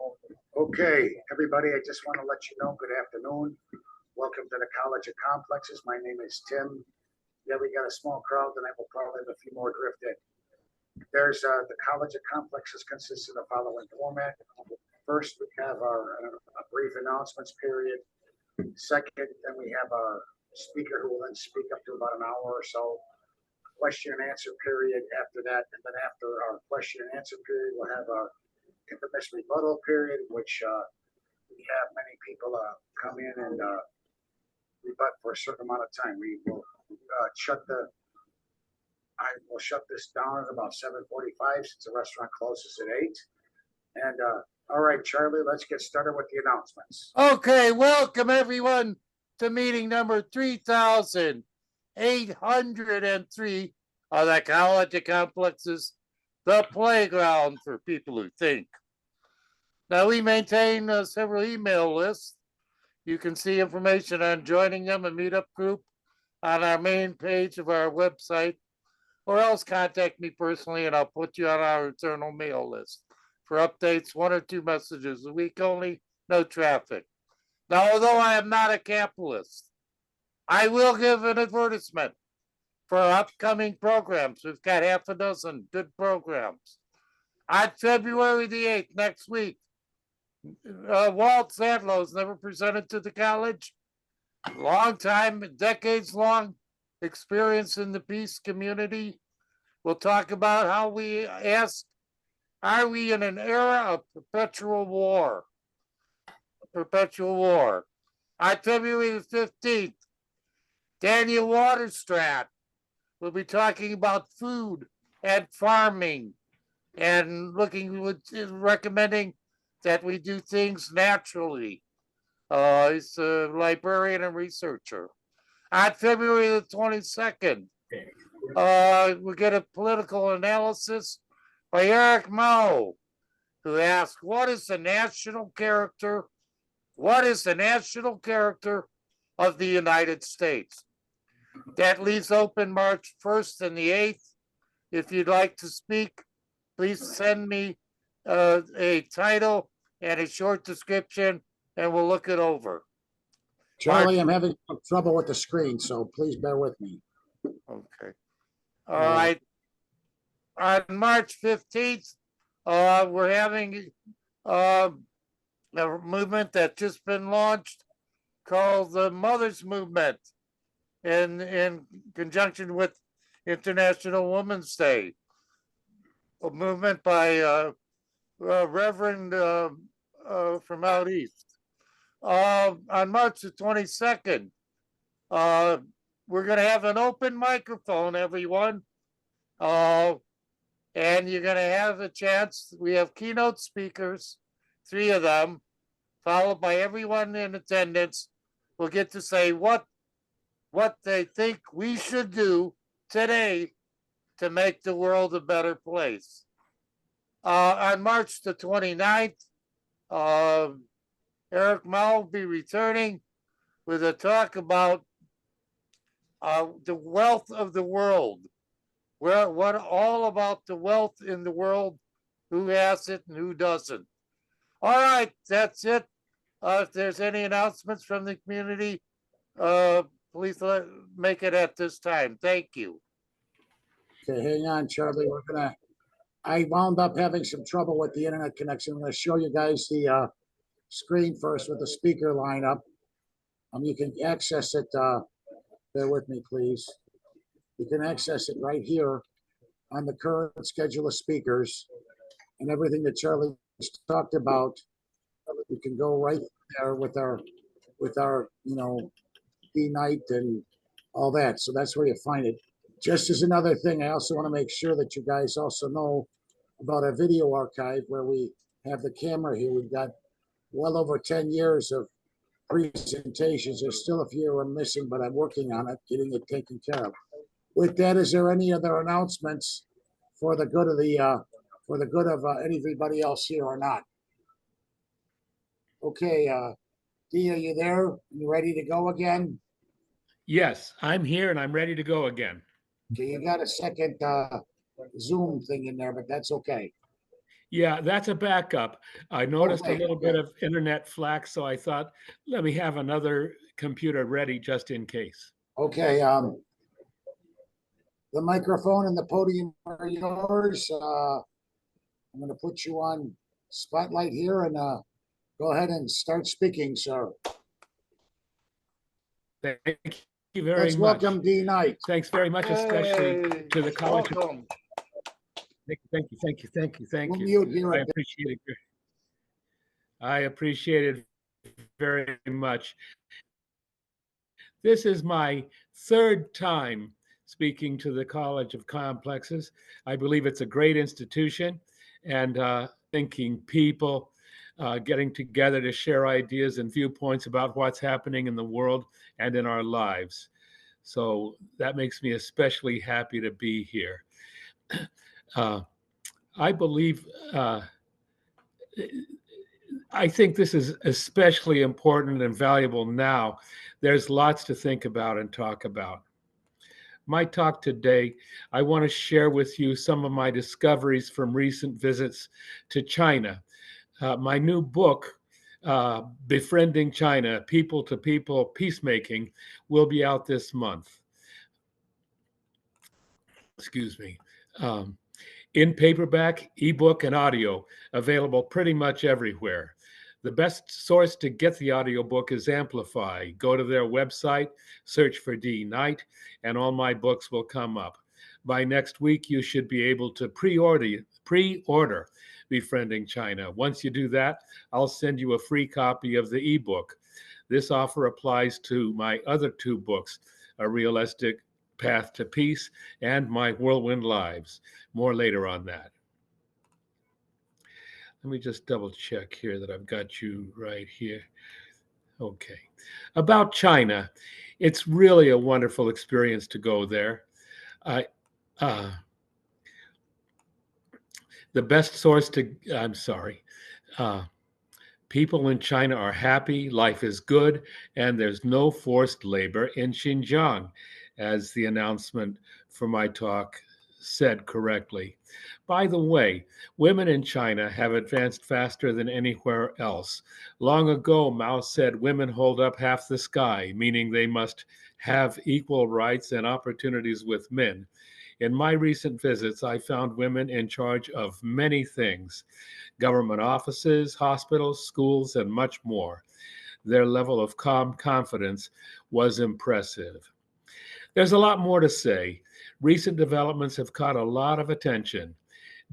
Okay, everybody, I just want to let you know, good afternoon. Welcome to the College of Complexes. My name is Tim. Yeah, we got a small crowd, and I will probably have a few more drift in. There's the College of Complexes consists of the following format. First, we have a brief announcements period. Second, then we have our speaker who will then speak up to about an hour or so. Question and answer period after that, and then after our question and answer period, we'll have our infamous rebuttal period, which we have many people come in and rebut for a certain amount of time. We will I will shut this down at about 7:45 since the restaurant closes at 8. And all right, Charlie, let's get started with the announcements. Okay, welcome everyone to meeting number 3,803 of the College of Complexes, the playground for people who think. Now, we maintain several email lists. You can see information on joining them, a meetup group, on our main page of our website, or else contact me personally and I'll put you on our internal mail list for updates, 1 or 2 messages a week only, no traffic. Now, although I am not a capitalist, I will give an advertisement for our upcoming programs. We've got half a dozen good programs. On February the 8th, next week, Walt Sadlow's never presented to the college. Long time, decades long experience in the peace community. We'll talk about how we ask, are we in an era of perpetual war? Perpetual war. On February the 15th, Daniel Waterstrat will be talking about food and farming and recommending that we do things naturally. He's a librarian and researcher. On February the 22nd, we get a political analysis by Eric Mao, who asks, what is the national character of the United States? That leaves open March 1st and the 8th. If you'd like to speak, please send me a title and a short description, and we'll look it over. Charlie, I'm having trouble with the screen, so please bear with me. Okay. All right. On March 15th, we're having a movement that's just been launched called the Mothers Movement in conjunction with International Women's Day. A movement by Reverend from out east. On March the 22nd, we're going to have an open microphone, everyone. And you're going to have a chance. We have keynote speakers, 3 of them, followed by everyone in attendance. Will get to say what they think we should do today to make the world a better place. On March the 29th, Eric Mao will be returning with a talk about the wealth of the world. What all about the wealth in the world, who has it and who doesn't. All right, that's it. If there's any announcements from the community, please make it at this time. Thank you. Okay, hang on, Charlie. I wound up having some trouble with the internet connection. I'm going to show you guys the screen first with the speaker lineup. You can access it. Bear with me, please. You can access it right here on the current schedule of speakers, and everything that Charlie talked about. You can go right there with our Dee Knight and all that. So that's where you find it. Just as another thing, I also want to make sure that you guys also know about our video archive where we have the camera here. We've got well over 10 years of presentations. There's still a few I'm missing, but I'm working on it, getting it taken care of. With that, is there any other announcements for the good of anybody else here or not? Okay, Dee, are you there? You ready to go again? Yes, I'm here and I'm ready to go again. Okay, you got a second Zoom thing in there, but that's okay. Yeah, that's a backup. I noticed a Okay, little okay. bit of internet flack, so I thought, let me have another computer ready just in case. Okay, the microphone and the podium are yours. I'm gonna put you on spotlight here and go ahead and start speaking, sir. Thank you very Let's much. welcome Dee Knight. Thanks very much, especially Hey, to the College of. welcome. Thank We'll you. mute here I a bit. appreciate it. I appreciate it very much. This is my third time speaking to the College of Complexes. I believe it's a great institution and thinking people getting together to share ideas and viewpoints about what's happening in the world and in our lives. So that makes me especially happy to be here. I believe, I think this is especially important and valuable now. There's lots to think about and talk about. My talk today, I want to share with you some of my discoveries from recent visits to China. My new book, Befriending China, People to People Peacemaking, will be out this month. Excuse me. In paperback, ebook, and audio, available pretty much everywhere. The best source to get the audiobook is Amplify. Go to their website, search for Dee Knight, and all my books will come up. By next week, you should be able to pre-order Befriending China. Once you do that, I'll send you a free copy of the ebook. This offer applies to my other two books, A Realistic Path to Peace and my Whirlwind Lives. More later on that. Let me just double check here that I've got you right here. Okay. About China, it's really a wonderful experience to go there. I, the best source to, I'm sorry, people in China are happy, life is good, and there's no forced labor in Xinjiang, as the announcement for my talk said correctly. By the way, women in China have advanced faster than anywhere else. Long ago, Mao said women hold up half the sky, meaning they must have equal rights and opportunities with men. In my recent visits, I found women in charge of many things: government offices, hospitals, schools, and much more. Their level of calm confidence was impressive. There's a lot more to say. Recent developments have caught a lot of attention.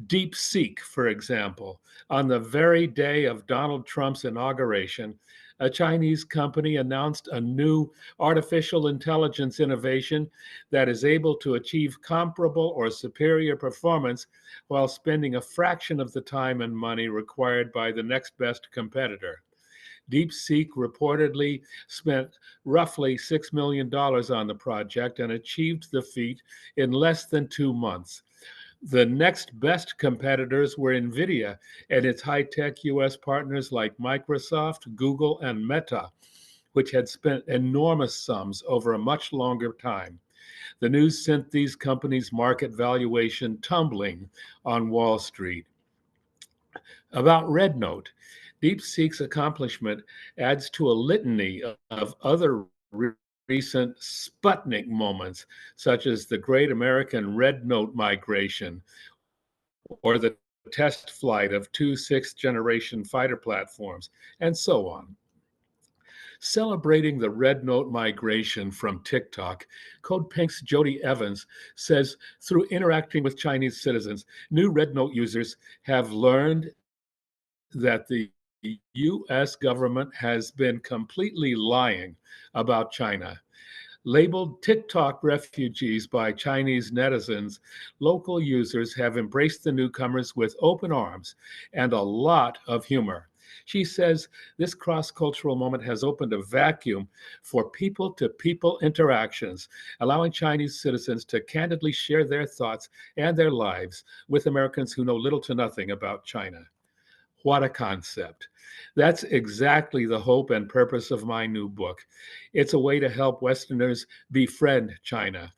DeepSeek, for example, on the very day of Donald Trump's inauguration, a Chinese company announced a new artificial intelligence innovation that is able to achieve comparable or superior performance while spending a fraction of the time and money required by the next best competitor. DeepSeek reportedly spent roughly $6 million on the project and achieved the feat in less than 2 months. The next best competitors were NVIDIA and its high-tech US partners like Microsoft, Google, and Meta, which had spent enormous sums over a much longer time. The news sent these companies' market valuation tumbling on Wall Street. About RedNote, DeepSeek's accomplishment adds to a litany of other recent Sputnik moments, such as the Great American Red Note migration or the test flight of 2 sixth-generation fighter platforms, and so on. Celebrating the Red Note migration from TikTok, CodePink's Jody Evans says through interacting with Chinese citizens, new Red Note users have learned that the US government has been completely lying about China. Labeled TikTok refugees by Chinese netizens, local users have embraced the newcomers with open arms and a lot of humor. She says this cross-cultural moment has opened a vacuum for people-to-people interactions, allowing Chinese citizens to candidly share their thoughts and their lives with Americans who know little to nothing about China. What a concept. That's exactly the hope and purpose of my new book. It's a way to help Westerners befriend China.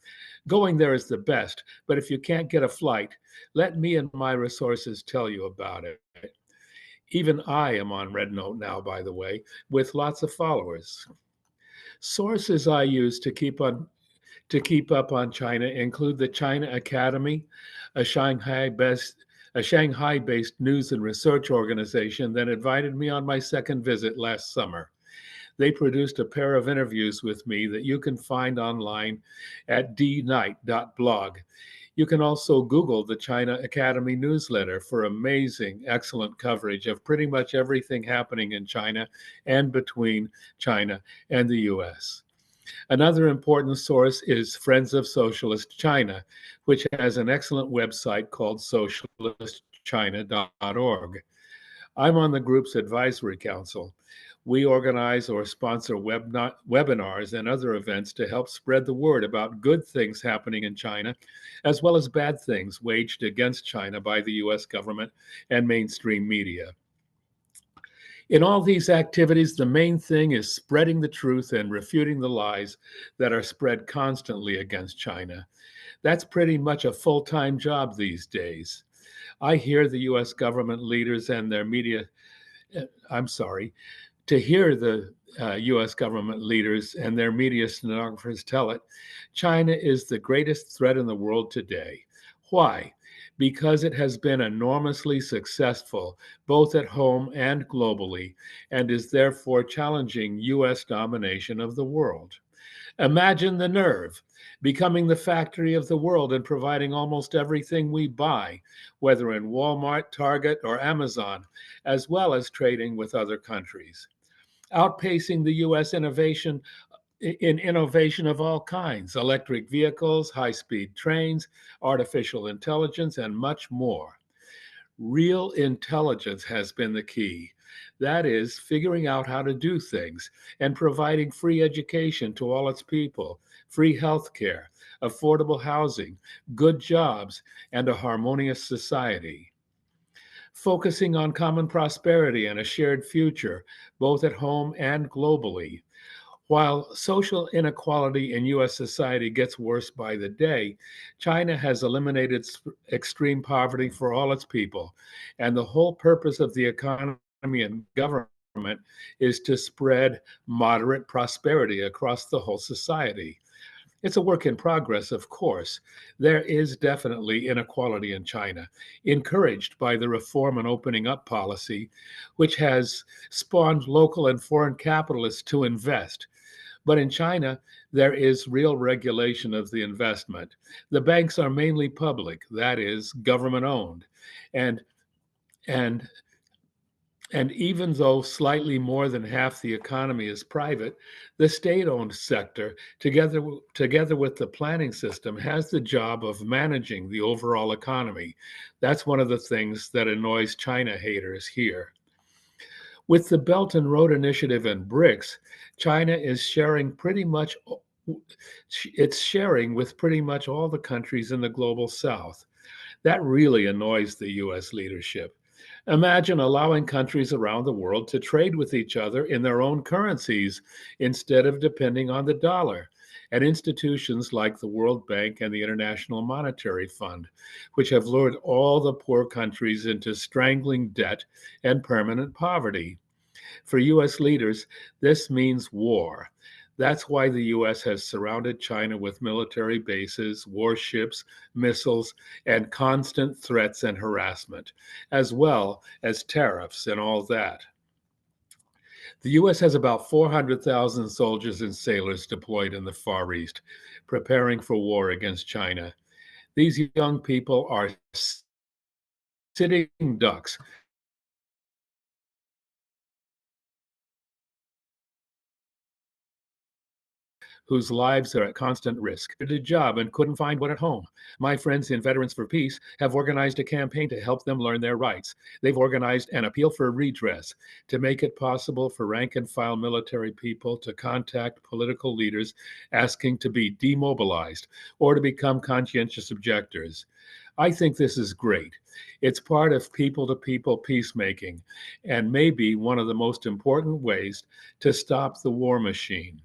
Going there is the best, but if you can't get a flight, let me and my resources tell you about it. Even I am on Red Note now, by the way, with lots of followers. Sources I use to keep up on China include the China Academy, a Shanghai-based news and research organization that invited me on my second visit last summer. They produced a pair of interviews with me that you can find online at dknight.blog. You can also Google the China Academy newsletter for amazing, excellent coverage of pretty much everything happening in China and between China and the US. Another important source is Friends of Socialist China, which has an excellent website called socialistchina.org. I'm on the group's advisory council. We organize or sponsor webinars and other events to help spread the word about good things happening in China, as well as bad things waged against China by the US government and mainstream media. In all these activities, the main thing is spreading the truth and refuting the lies that are spread constantly against China. That's pretty much a full-time job these days. I hear the US government leaders and their media, to hear the US government leaders and their media stenographers tell it, China is the greatest threat in the world today. Why? Because it has been enormously successful, both at home and globally, and is therefore challenging US domination of the world. Imagine the nerve, becoming the factory of the world and providing almost everything we buy, whether in Walmart, Target, or Amazon, as well as trading with other countries. Outpacing the US innovation of all kinds, electric vehicles, high-speed trains, artificial intelligence, and much more. Real intelligence has been the key. That is, figuring out how to do things and providing free education to all its people, free health care, affordable housing, good jobs, and a harmonious society. Focusing on common prosperity and a shared future, both at home and globally. While social inequality in US society gets worse by the day, China has eliminated extreme poverty for all its people, and the whole purpose of the economy and government is to spread moderate prosperity across the whole society. It's a work in progress, of course. There is definitely inequality in China, encouraged by the reform and opening up policy, which has spawned local and foreign capitalists to invest. But in China, there is real regulation of the investment. The banks are mainly public, that is, government owned. And, and And even though slightly more than half the economy is private, the state-owned sector, together with the planning system, has the job of managing the overall economy. That's one of the things that annoys China haters here. With the Belt and Road Initiative and BRICS, China is sharing with pretty much all the countries in the global South. That really annoys the US leadership. Imagine allowing countries around the world to trade with each other in their own currencies instead of depending on the dollar, and institutions like the World Bank and the International Monetary Fund, which have lured all the poor countries into strangling debt and permanent poverty. For US leaders, this means war. That's why the US has surrounded China with military bases, warships, missiles, and constant threats and harassment, as well as tariffs and all that. The US has about 400,000 soldiers and sailors deployed in the Far East, preparing for war against China. These young people are sitting ducks, whose lives are at constant risk. Did a job and couldn't find one at home. My friends in Veterans for Peace have organized a campaign to help them learn their rights. They've organized an appeal for redress to make it possible for rank and file military people to contact political leaders asking to be demobilized or to become conscientious objectors. I think this is great. It's part of people-to-people peacemaking and maybe one of the most important ways to stop the war machine.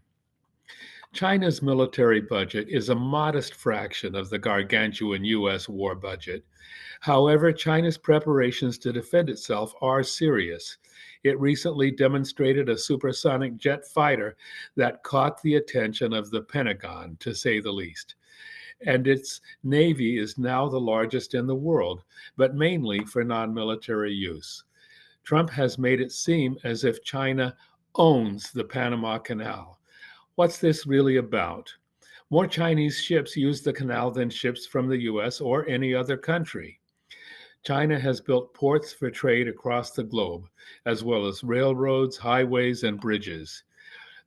China's military budget is a modest fraction of the gargantuan U.S. war budget. However, China's preparations to defend itself are serious. It recently demonstrated a supersonic jet fighter that caught the attention of the Pentagon, to say the least. And its Navy is now the largest in the world, but mainly for non-military use. Trump has made it seem as if China owns the Panama Canal. What's this really about? More Chinese ships use the canal than ships from the US or any other country. China has built ports for trade across the globe, as well as railroads, highways, and bridges.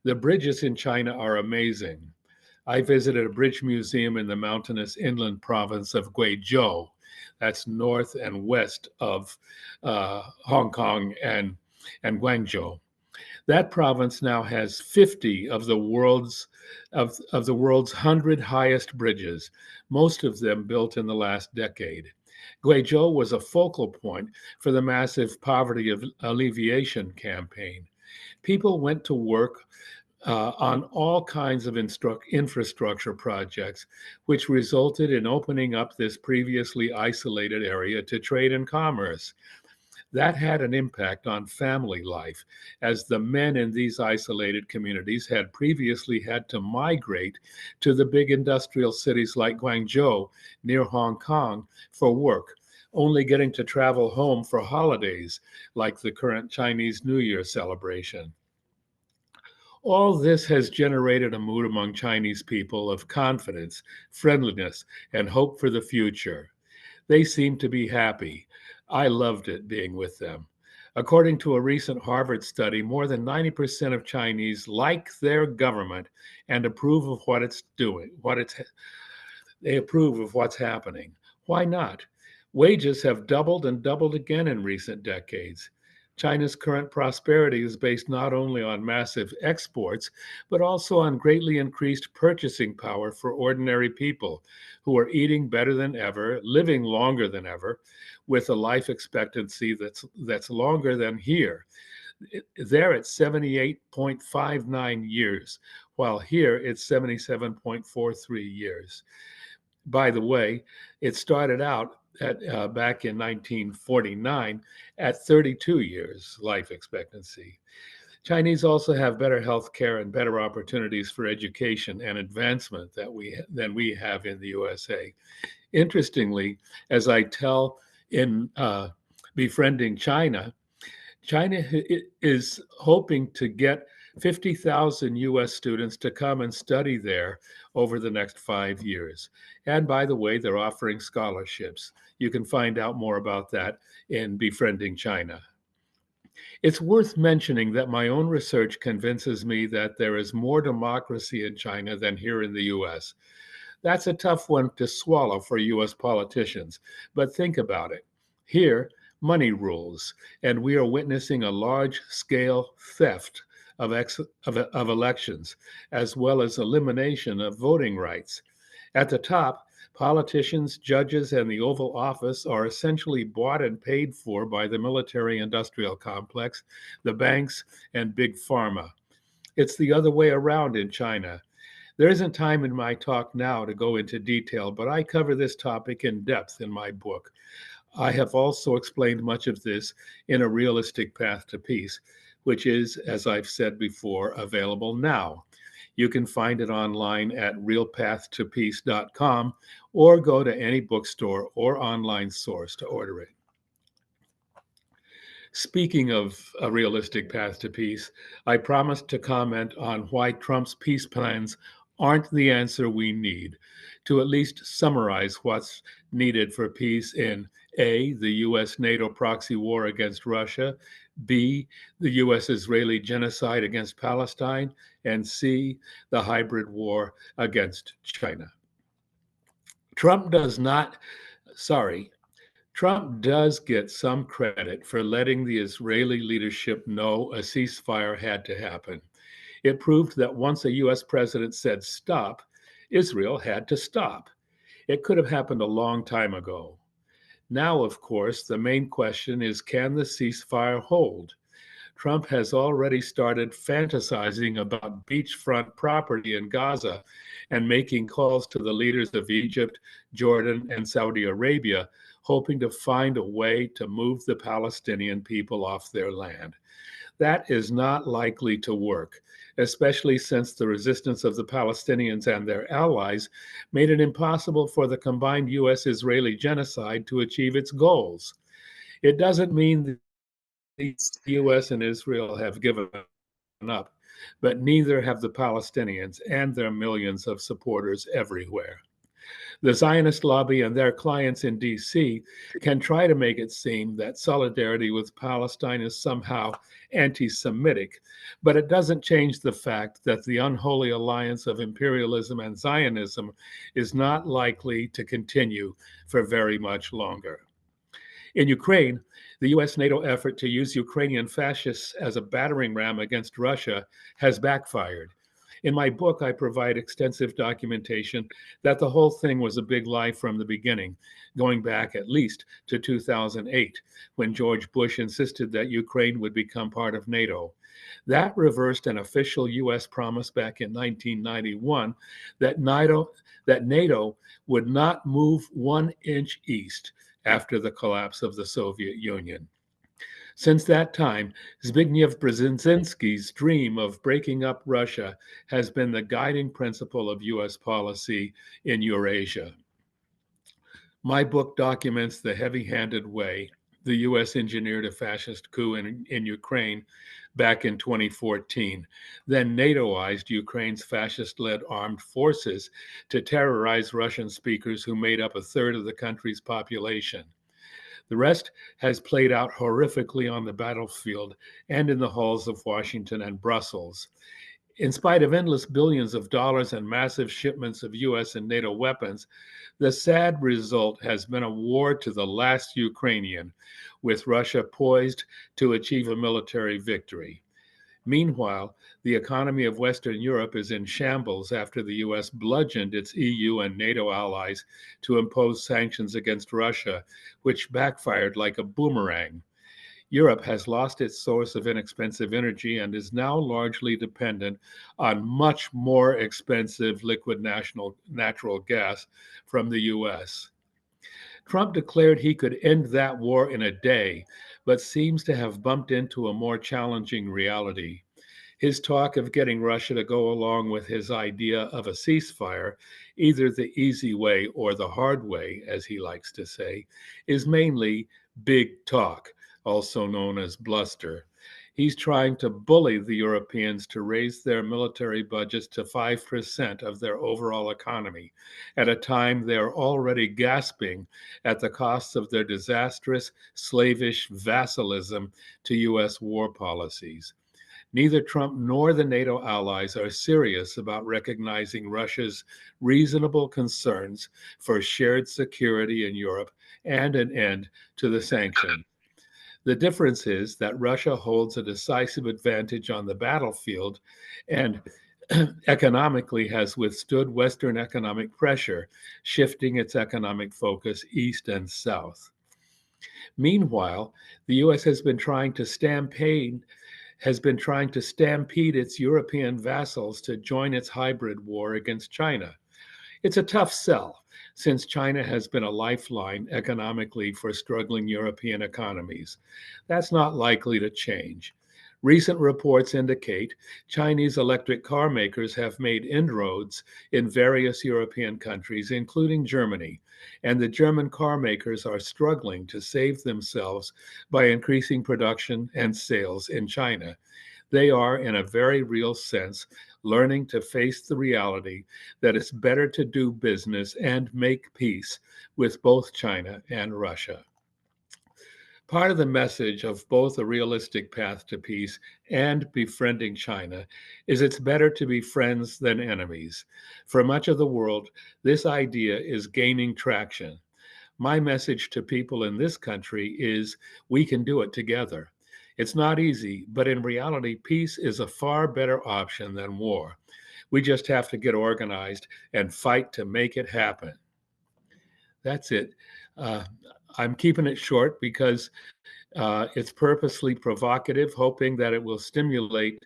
The bridges in China are amazing. I visited a bridge museum in the mountainous inland province of Guizhou. That's north and west of Hong Kong and Guangzhou. That province now has 50 of the world's 100 highest bridges, most of them built in the last decade. Guizhou was a focal point for the massive poverty alleviation campaign. People went to work on all kinds of infrastructure projects, which resulted in opening up this previously isolated area to trade and commerce. That had an impact on family life, as the men in these isolated communities had previously had to migrate to the big industrial cities like Guangzhou, near Hong Kong, for work, only getting to travel home for holidays, like the current Chinese New Year celebration. All this has generated a mood among Chinese people of confidence, friendliness, and hope for the future. They seem to be happy. I loved it being with them. According to a recent Harvard study, more than 90% of Chinese like their government and approve of what it's doing, they approve of what's happening. Why not? Wages have doubled and doubled again in recent decades. China's current prosperity is based not only on massive exports, but also on greatly increased purchasing power for ordinary people who are eating better than ever, living longer than ever, with a life expectancy that's longer than here. They're at 78.59 years, while here it's 77.43 years. By the way, it started out back in 1949 at 32 years life expectancy. Chinese also have better health care and better opportunities for education and advancement than we have in the USA. Interestingly, as I tell in Befriending China, China is hoping to get 50,000 US students to come and study there over the next 5 years. And by the way, they're offering scholarships. You can find out more about that in Befriending China. It's worth mentioning that my own research convinces me that there is more democracy in China than here in the US. That's a tough one to swallow for US politicians, but think about it. Here, money rules, and we are witnessing a large-scale theft of elections, as well as elimination of voting rights. At the top, politicians, judges, and the Oval Office are essentially bought and paid for by the military-industrial complex, the banks, and big pharma. It's the other way around in China. There isn't time in my talk now to go into detail, but I cover this topic in depth in my book. I have also explained much of this in A Realistic Path to Peace, which is, as I've said before, available now. You can find it online at realpathtopeace.com or go to any bookstore or online source to order it. Speaking of A Realistic Path to Peace, I promised to comment on why Trump's peace plans aren't the answer we need. To at least summarize what's needed for peace in A, the US NATO proxy war against Russia, B, the US Israeli genocide against Palestine, and C, the hybrid war against China. Trump does get some credit for letting the Israeli leadership know a ceasefire had to happen. It proved that once a US president said stop, Israel had to stop. It could have happened a long time ago. Now, of course, the main question is, can the ceasefire hold? Trump has already started fantasizing about beachfront property in Gaza and making calls to the leaders of Egypt, Jordan, and Saudi Arabia, hoping to find a way to move the Palestinian people off their land. That is not likely to work, especially since the resistance of the Palestinians and their allies made it impossible for the combined US-Israeli genocide to achieve its goals. It doesn't mean the US and Israel have given up, but neither have the Palestinians and their millions of supporters everywhere. The Zionist lobby and their clients in DC can try to make it seem that solidarity with Palestine is somehow anti-Semitic, but it doesn't change the fact that the unholy alliance of imperialism and Zionism is not likely to continue for very much longer. In Ukraine, the US NATO effort to use Ukrainian fascists as a battering ram against Russia has backfired. In my book, I provide extensive documentation that the whole thing was a big lie from the beginning, going back at least to 2008, when George Bush insisted that Ukraine would become part of NATO. That reversed an official US promise back in 1991 that NATO would not move 1 inch east after the collapse of the Soviet Union. Since that time, Zbigniew Brzezinski's dream of breaking up Russia has been the guiding principle of US policy in Eurasia. My book documents the heavy-handed way the US engineered a fascist coup in Ukraine back in 2014, then NATOized Ukraine's fascist-led armed forces to terrorize Russian speakers who made up a third of the country's population. The rest has played out horrifically on the battlefield and in the halls of Washington and Brussels. In spite of endless billions of dollars and massive shipments of US and NATO weapons, the sad result has been a war to the last Ukrainian, with Russia poised to achieve a military victory. Meanwhile, the economy of Western Europe is in shambles after the US bludgeoned its EU and NATO allies to impose sanctions against Russia, which backfired like a boomerang. Europe has lost its source of inexpensive energy and is now largely dependent on much more expensive liquid natural gas from the US. Trump declared he could end that war in a day, but seems to have bumped into a more challenging reality. His talk of getting Russia to go along with his idea of a ceasefire, either the easy way or the hard way, as he likes to say, is mainly big talk, also known as bluster. He's trying to bully the Europeans to raise their military budgets to 5% of their overall economy at a time they're already gasping at the costs of their disastrous, slavish vassalism to US war policies. Neither Trump nor the NATO allies are serious about recognizing Russia's reasonable concerns for shared security in Europe and an end to the sanctions. The difference is that Russia holds a decisive advantage on the battlefield and economically has withstood Western economic pressure, shifting its economic focus east and south. Meanwhile, the US has been trying to stampede its European vassals to join its hybrid war against China. It's a tough sell, since China has been a lifeline economically for struggling European economies. That's not likely to change. Recent reports indicate Chinese electric car makers have made inroads in various European countries, including Germany, and the German car makers are struggling to save themselves by increasing production and sales in China. They are, in a very real sense, learning to face the reality that it's better to do business and make peace with both China and Russia. Part of the message of both A Realistic Path to Peace and Befriending China is it's better to be friends than enemies. For much of the world, this idea is gaining traction. My message to people in this country is we can do it together. It's not easy, but in reality, peace is a far better option than war. We just have to get organized and fight to make it happen. That's it. I'm keeping it short because it's purposely provocative, hoping that it will stimulate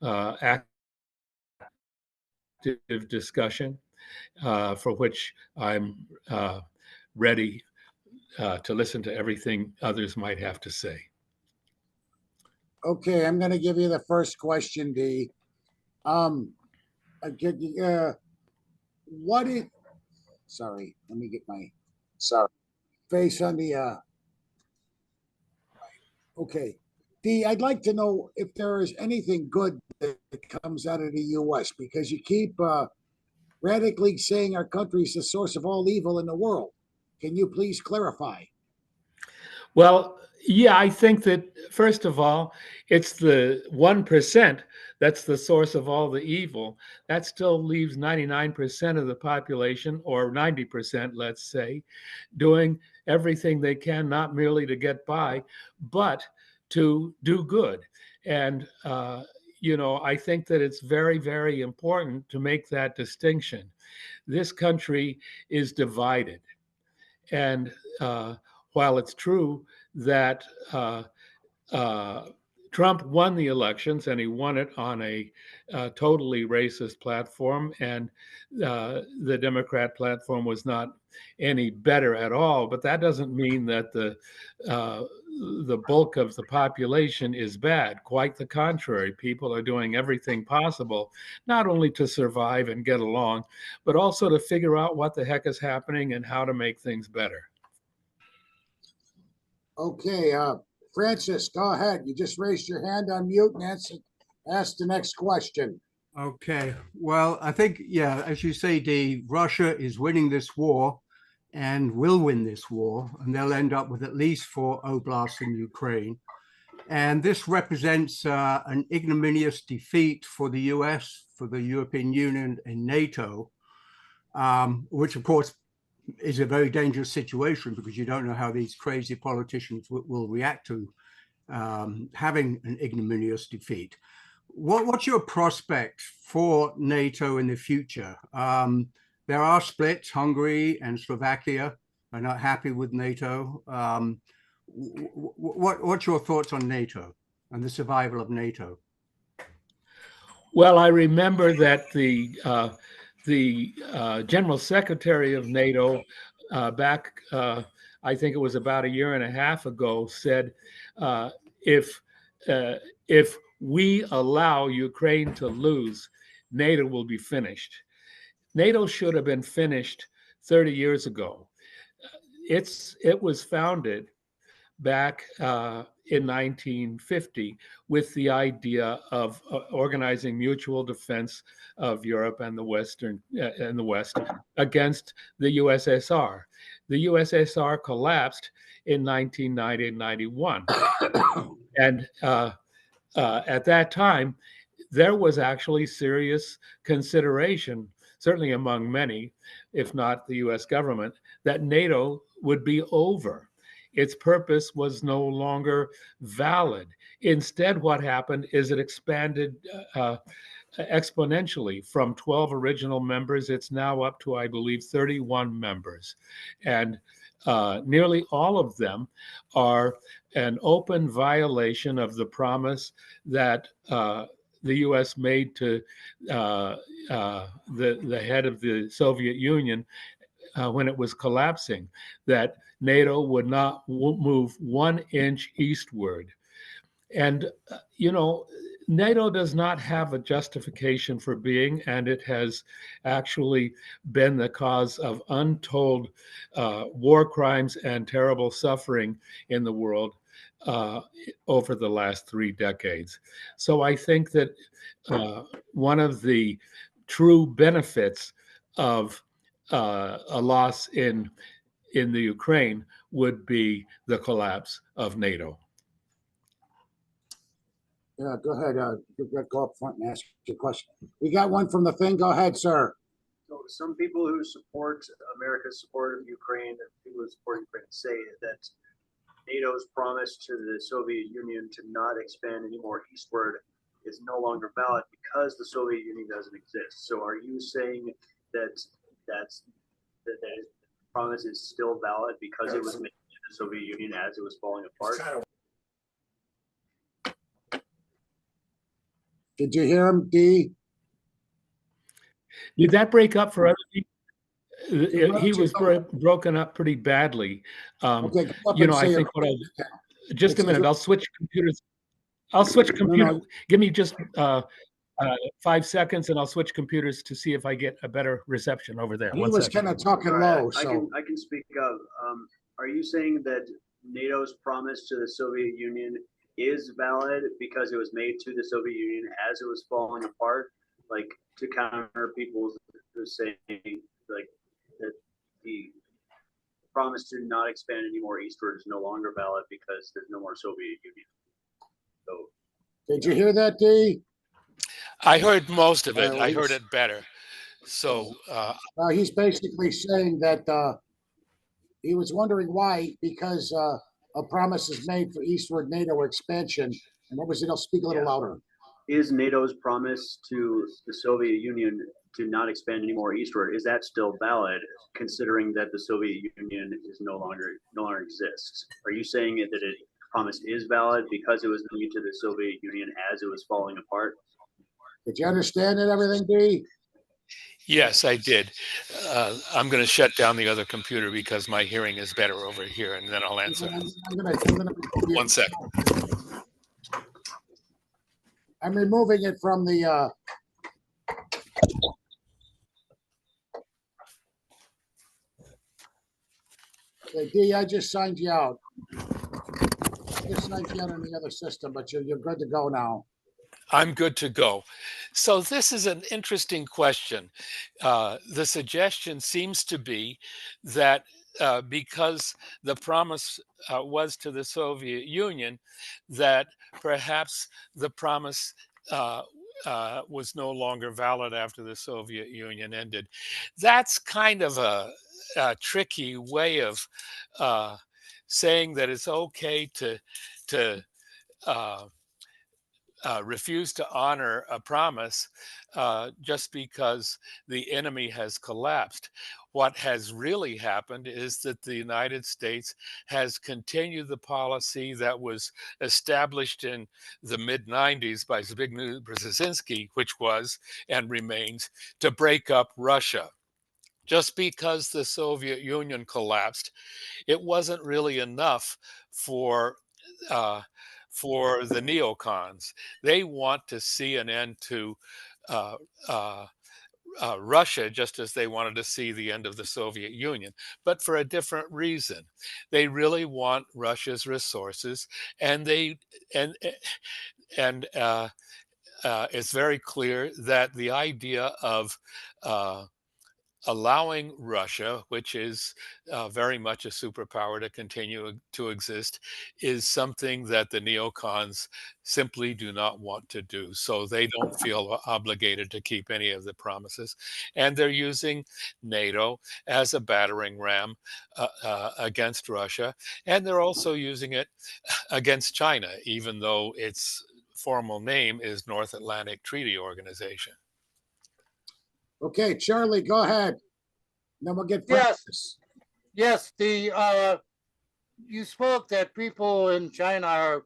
active discussion, for which I'm ready to listen to everything others might have to say. Okay, I'm going to give you the first question, Dee. What is? Sorry, let me get my face on the. Okay, Dee, I'd like to know if there is anything good that comes out of the U.S. because you keep radically saying our country is the source of all evil in the world. Can you please clarify? Well, yeah, I think that, first of all, it's the 1% that's the source of all the evil. That still leaves 99% of the population, or 90%, let's say, doing everything they can, not merely to get by, but to do good. And, I think that it's very, very important to make that distinction. This country is divided. And while it's true that Trump won the elections and he won it on a totally racist platform, and the Democrat platform was not any better at all. But that doesn't mean that the bulk of the population is bad. Quite the contrary. People are doing everything possible, not only to survive and get along, but also to figure out what the heck is happening and how to make things better. Okay, Francis, go ahead. You just raised your hand on mute and ask the next question. Okay, well, I think, yeah, as you say, Dee, Russia is winning this war and will win this war, and they'll end up with at least 4 oblasts in Ukraine. And this represents an ignominious defeat for the US, for the European Union and NATO, which, of course, is a very dangerous situation because you don't know how these crazy politicians will react to having an ignominious defeat. What's your prospect for NATO in the future? There are splits. Hungary and Slovakia are not happy with NATO. What's your thoughts on NATO and the survival of NATO? Well, I remember that the General Secretary of NATO back, I think it was about a year and a half ago, said if we allow Ukraine to lose, NATO will be finished. NATO should have been finished 30 years ago. It was founded back in 1950 with the idea of organizing mutual defense of Europe and the West against the USSR. The USSR collapsed in 1990 and 91. And at that time, there was actually serious consideration, certainly among many, if not the US government, that NATO would be over. Its purpose was no longer valid. Instead, what happened is it expanded exponentially from 12 original members. It's now up to, I believe, 31 members. And nearly all of them are an open violation of the promise that the U.S. made to the head of the Soviet Union when it was collapsing, that NATO would not move 1 inch eastward. And, NATO does not have a justification for being, and it has actually been the cause of untold war crimes and terrible suffering in the world uh, over the last 3 decades. So I think that one of the true benefits of a loss in the Ukraine would be the collapse of NATO. Yeah, go ahead. Go up front and ask your question. We got one from the thing. Go ahead, sir. So some people who support America's support of Ukraine, and people who support Ukraine, say that NATO's promise to the Soviet Union to not expand any more eastward is no longer valid because the Soviet Union doesn't exist. So are you saying that that promise is still valid because it was made to the Soviet Union as it was falling apart? Did you hear him, Dee? Did that break up for other people? He was broken up pretty badly. Okay, go up You and know, I say think it. what just a minute, I'll switch computers. I'll switch computer. Give me just 5 seconds and I'll switch computers to see if I get a better reception over there. He One was second. kind of talking All right, low, so I can speak up. Are you saying that NATO's promise to the Soviet Union is valid because it was made to the Soviet Union as it was falling apart, like to counter people who say like that the promise to not expand any more eastward is no longer valid because there's no more Soviet Union? So did you hear that, Dee? I heard most of it. Well, I heard he's- it better. So He's basically saying that he was wondering why, because a promise is made for eastward NATO expansion. And what was it? I'll speak a little louder. is NATO's promise to the Soviet Union to not expand any more eastward, is that still valid, considering that the Soviet Union is no longer exists? Are you saying that it promise is valid because it was made to the Soviet Union as it was falling apart? Did you understand it, everything, Dee? yes, I did. I'm going to shut down the other computer because my hearing is better over here, and then I'll answer. I'm gonna 1 second. I'm removing it from the okay, Dee, I just signed you out. I just signed you out on the other system, but you're good to go now. I'm good to go. So this is an interesting question. The suggestion seems to be that because the promise was to the Soviet Union, that perhaps the promise was no longer valid after the Soviet Union ended. That's kind of a tricky way of saying that it's okay to refuse to honor a promise just because the enemy has collapsed. What has really happened is that the United States has continued the policy that was established in the mid-90s by Zbigniew Brzezinski, which was and remains to break up Russia. Just because the Soviet Union collapsed, it wasn't really enough for the neocons. They want to see an end to uh, uh, Russia, just as they wanted to see the end of the Soviet Union, but for a different reason. They really want Russia's resources, and it's very clear that the idea of allowing Russia, which is very much a superpower, to continue to exist, is something that the neocons simply do not want to do. So they don't feel obligated to keep any of the promises. And they're using NATO as a battering ram against Russia. And they're also using it against China, even though its formal name is North Atlantic Treaty Organization. Okay, Charlie, go ahead. Then we'll get Yes. Yes, you spoke that people in China are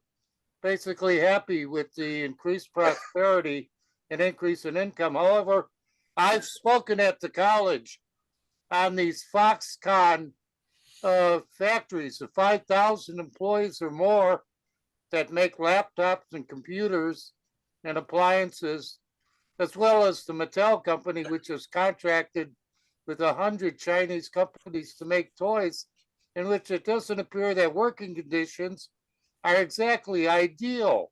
basically happy with the increased prosperity and increase in income. However, I've spoken at the college on these Foxconn factories of 5,000 employees or more that make laptops and computers and appliances, as well as the Mattel company, which is contracted with 100 Chinese companies to make toys, in which it doesn't appear that working conditions are exactly ideal.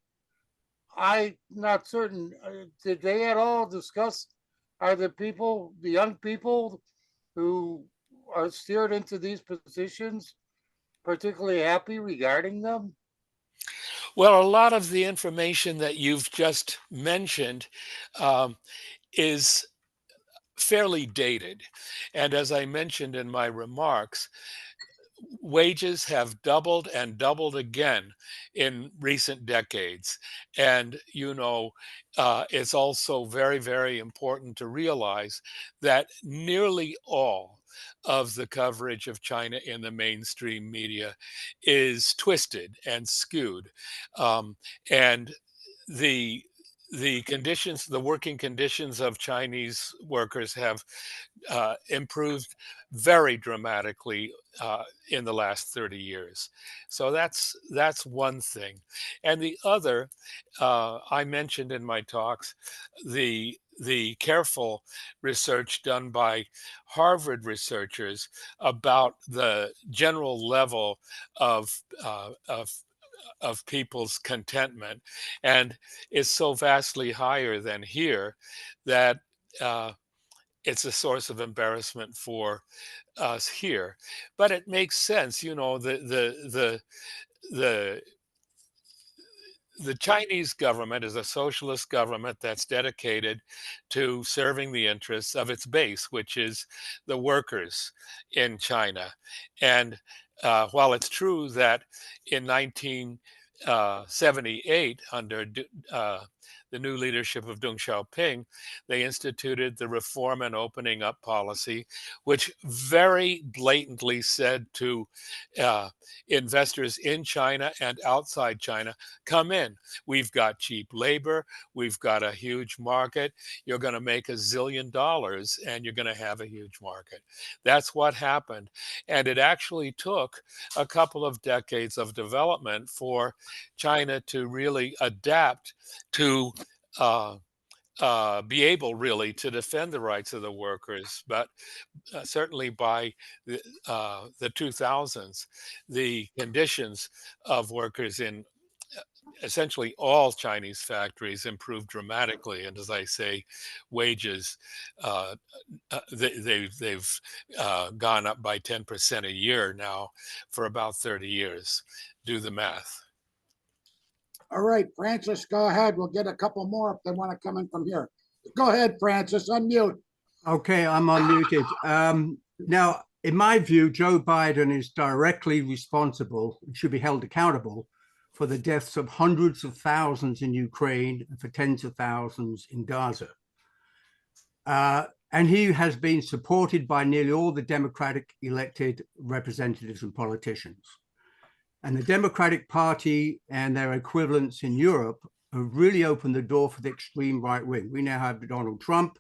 I'm not certain. Did they at all discuss? Are the people, the young people who are steered into these positions, particularly happy regarding them? Well, a lot of the information that you've just mentioned um, is fairly dated. And as I mentioned in my remarks, wages have doubled and doubled again in recent decades. And, it's also very, very important to realize that nearly all of the coverage of China in the mainstream media is twisted and skewed. Um, and the the working conditions of Chinese workers have improved very dramatically in the last 30 years. So that's one thing. And the other, I mentioned in my talks, the careful research done by Harvard researchers about the general level of uh, of of people's contentment, and it's so vastly higher than here that uh, it's a source of embarrassment for us here. But it makes sense, the the Chinese government is a socialist government that's dedicated to serving the interests of its base, which is the workers in China. And while it's true that in 1978, under the new leadership of Deng Xiaoping, they instituted the reform and opening up policy, which very blatantly said to uh, investors in China and outside China, come in. We've got cheap labor. We've got a huge market. You're going to make $1 zillion and you're going to have a huge market. That's what happened. And it actually took a couple of decades of development for China to really adapt to be able really to defend the rights of the workers. But certainly by the 2000s, the conditions of workers in essentially all Chinese factories improved dramatically. And as I say, wages, uh, they've gone up by 10% a year now for about 30 years. Do the math. All right, Francis, go ahead. We'll get a couple more if they want to come in from here. Go ahead, Francis, unmute. Okay, I'm unmuted. Now, in my view, Joe Biden is directly responsible and should be held accountable for the deaths of hundreds of thousands in Ukraine and for tens of thousands in Gaza. And he has been supported by nearly all the Democratic elected representatives and politicians. And the Democratic Party and their equivalents in Europe have really opened the door for the extreme right wing. We now have Donald Trump.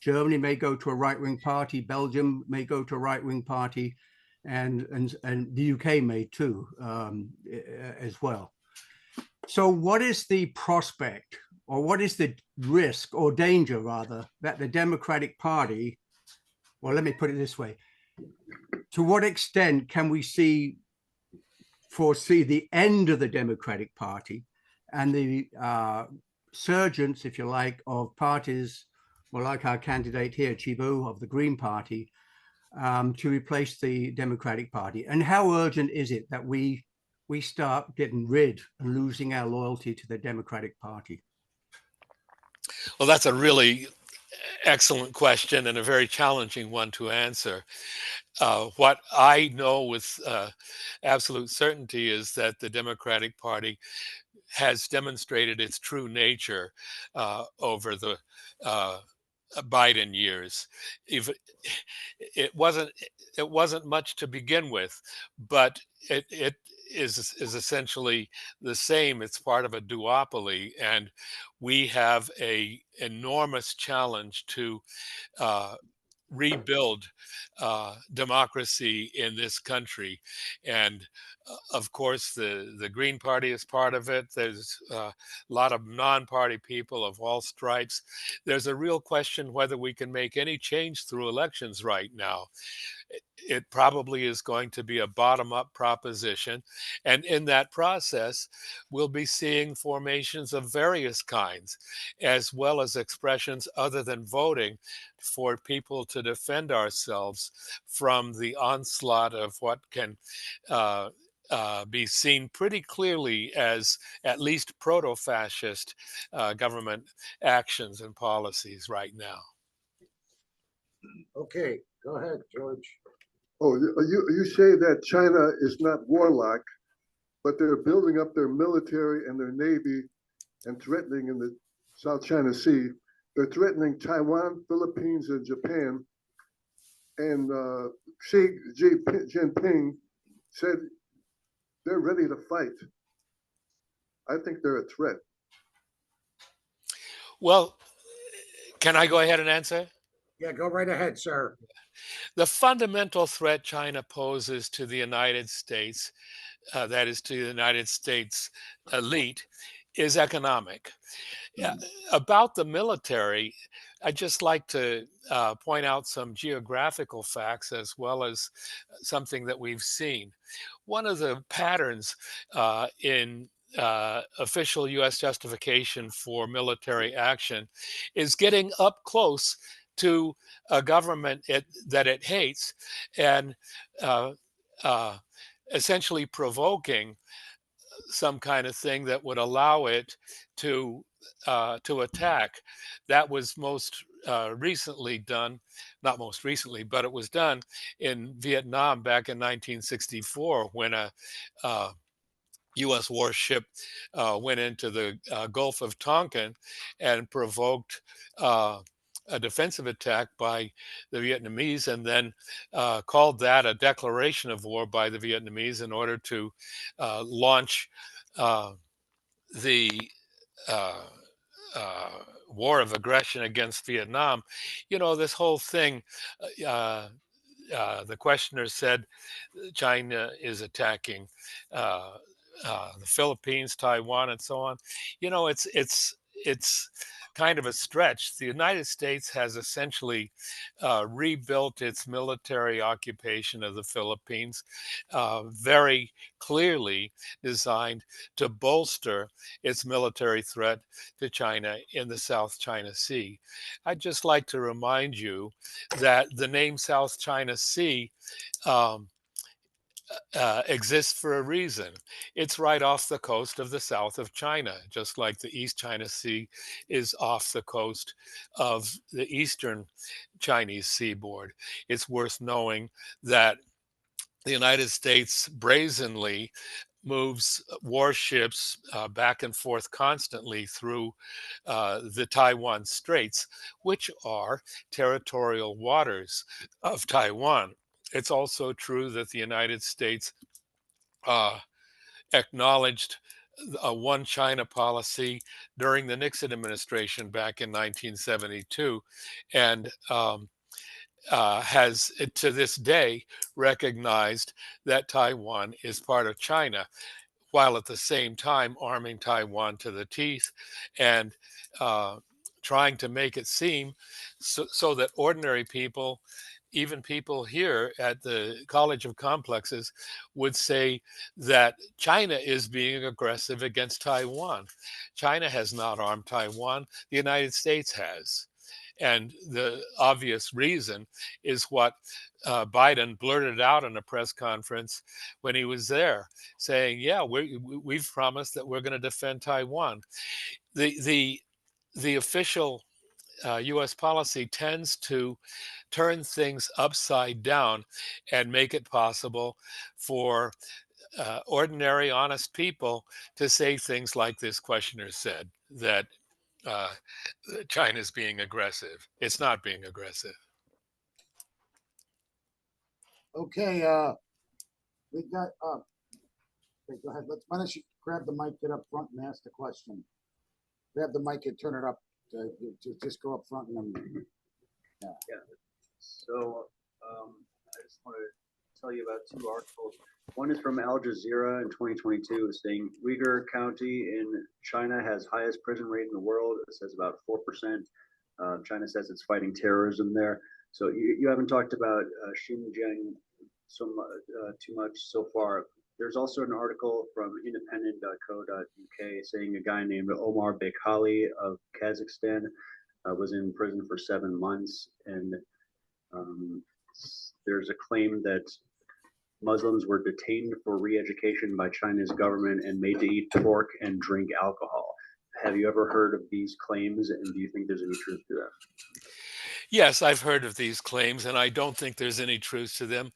Germany may go to a right-wing party. Belgium may go to a right-wing party, and the UK may too, as well. So what is the prospect, or what is the risk or danger rather, that the Democratic Party, well, let me put it this way, to what extent can we foresee the end of the Democratic Party and the surgence, if you like, of parties, well, like our candidate here, Chibu of the Green Party, to replace the Democratic Party? And how urgent is it that we start getting rid and losing our loyalty to the Democratic Party? Well, that's a really excellent question and a very challenging one to answer. What I know with absolute certainty is that the Democratic Party has demonstrated its true nature over the Biden years. It wasn't much to begin with, but it is essentially the same. It's part of a duopoly, and we have a enormous challenge to rebuild democracy in this country. And of course, the Green Party is part of it. There's a lot of non-party people of all stripes. There's a real question whether we can make any change through elections right now. it probably is going to be a bottom-up proposition. And in that process, we'll be seeing formations of various kinds, as well as expressions other than voting, for people to defend ourselves from the onslaught of what can be seen pretty clearly as at least proto-fascist government actions and policies right now. Okay, go ahead, George. Oh, you say that China is not warlike, but they're building up their military and their navy and threatening in the South China Sea. They're threatening Taiwan, Philippines, and Japan. And Xi Jinping said they're ready to fight. I think they're a threat. Well, can I go ahead and answer? Yeah, go right ahead, sir. The fundamental threat China poses to the United States, that is to the United States elite, is economic. About the military, I'd just like to point out some geographical facts as well as something that we've seen. One of the patterns in official U.S. justification for military action is getting up close to a government that it hates and essentially provoking some kind of thing that would allow it to attack. That was most recently done, not most recently, but it was done in Vietnam back in 1964 when a U.S. warship went into the Gulf of Tonkin and provoked a defensive attack by the Vietnamese, and then called that a declaration of war by the Vietnamese in order to launch the war of aggression against Vietnam. You know, this whole thing, the questioner said China is attacking the Philippines, Taiwan, and so on. You know, it's kind of a stretch. The United States has essentially rebuilt its military occupation of the Philippines, very clearly designed to bolster its military threat to China in the South China Sea. I'd just like to remind you that the name South China Sea exists for a reason. It's right off the coast of the south of China, just like the East China Sea is off the coast of the eastern Chinese seaboard. It's worth knowing that the United States brazenly moves warships back and forth constantly through the Taiwan Straits, which are territorial waters of Taiwan. It's also true that the United States acknowledged a one China policy during the Nixon administration back in 1972, and has to this day recognized that Taiwan is part of China, while at the same time arming Taiwan to the teeth and trying to make it seem so that ordinary people, even people here at the College of Complexes, would say that China is being aggressive against Taiwan. China has not armed Taiwan, the United States has. And the obvious reason is what Biden blurted out in a press conference when he was there, saying, "Yeah, we've promised that we're going to defend Taiwan." The official U.S. policy tends to turn things upside down and make it possible for ordinary, honest people to say things like this questioner said, that China's being aggressive. It's not being aggressive. Okay, we got, okay, go ahead. Why don't you grab the mic, get up front and ask the question. Grab the mic and turn it up. Just go up front and then. Yeah. So I just want to tell you about two articles. One is from Al Jazeera in 2022, saying Uyghur County in China has highest prison rate in the world. It says about 4%. China says it's fighting terrorism there. So you haven't talked about Xinjiang too much so far. There's also an article from independent.co.uk saying a guy named Omar Bekhali of Kazakhstan was in prison for 7 months, and there's a claim that Muslims were detained for re-education by China's government and made to eat pork and drink alcohol. Have you ever heard of these claims, and do you think there's any truth to them? Yes, I've heard of these claims, and I don't think there's any truth to them.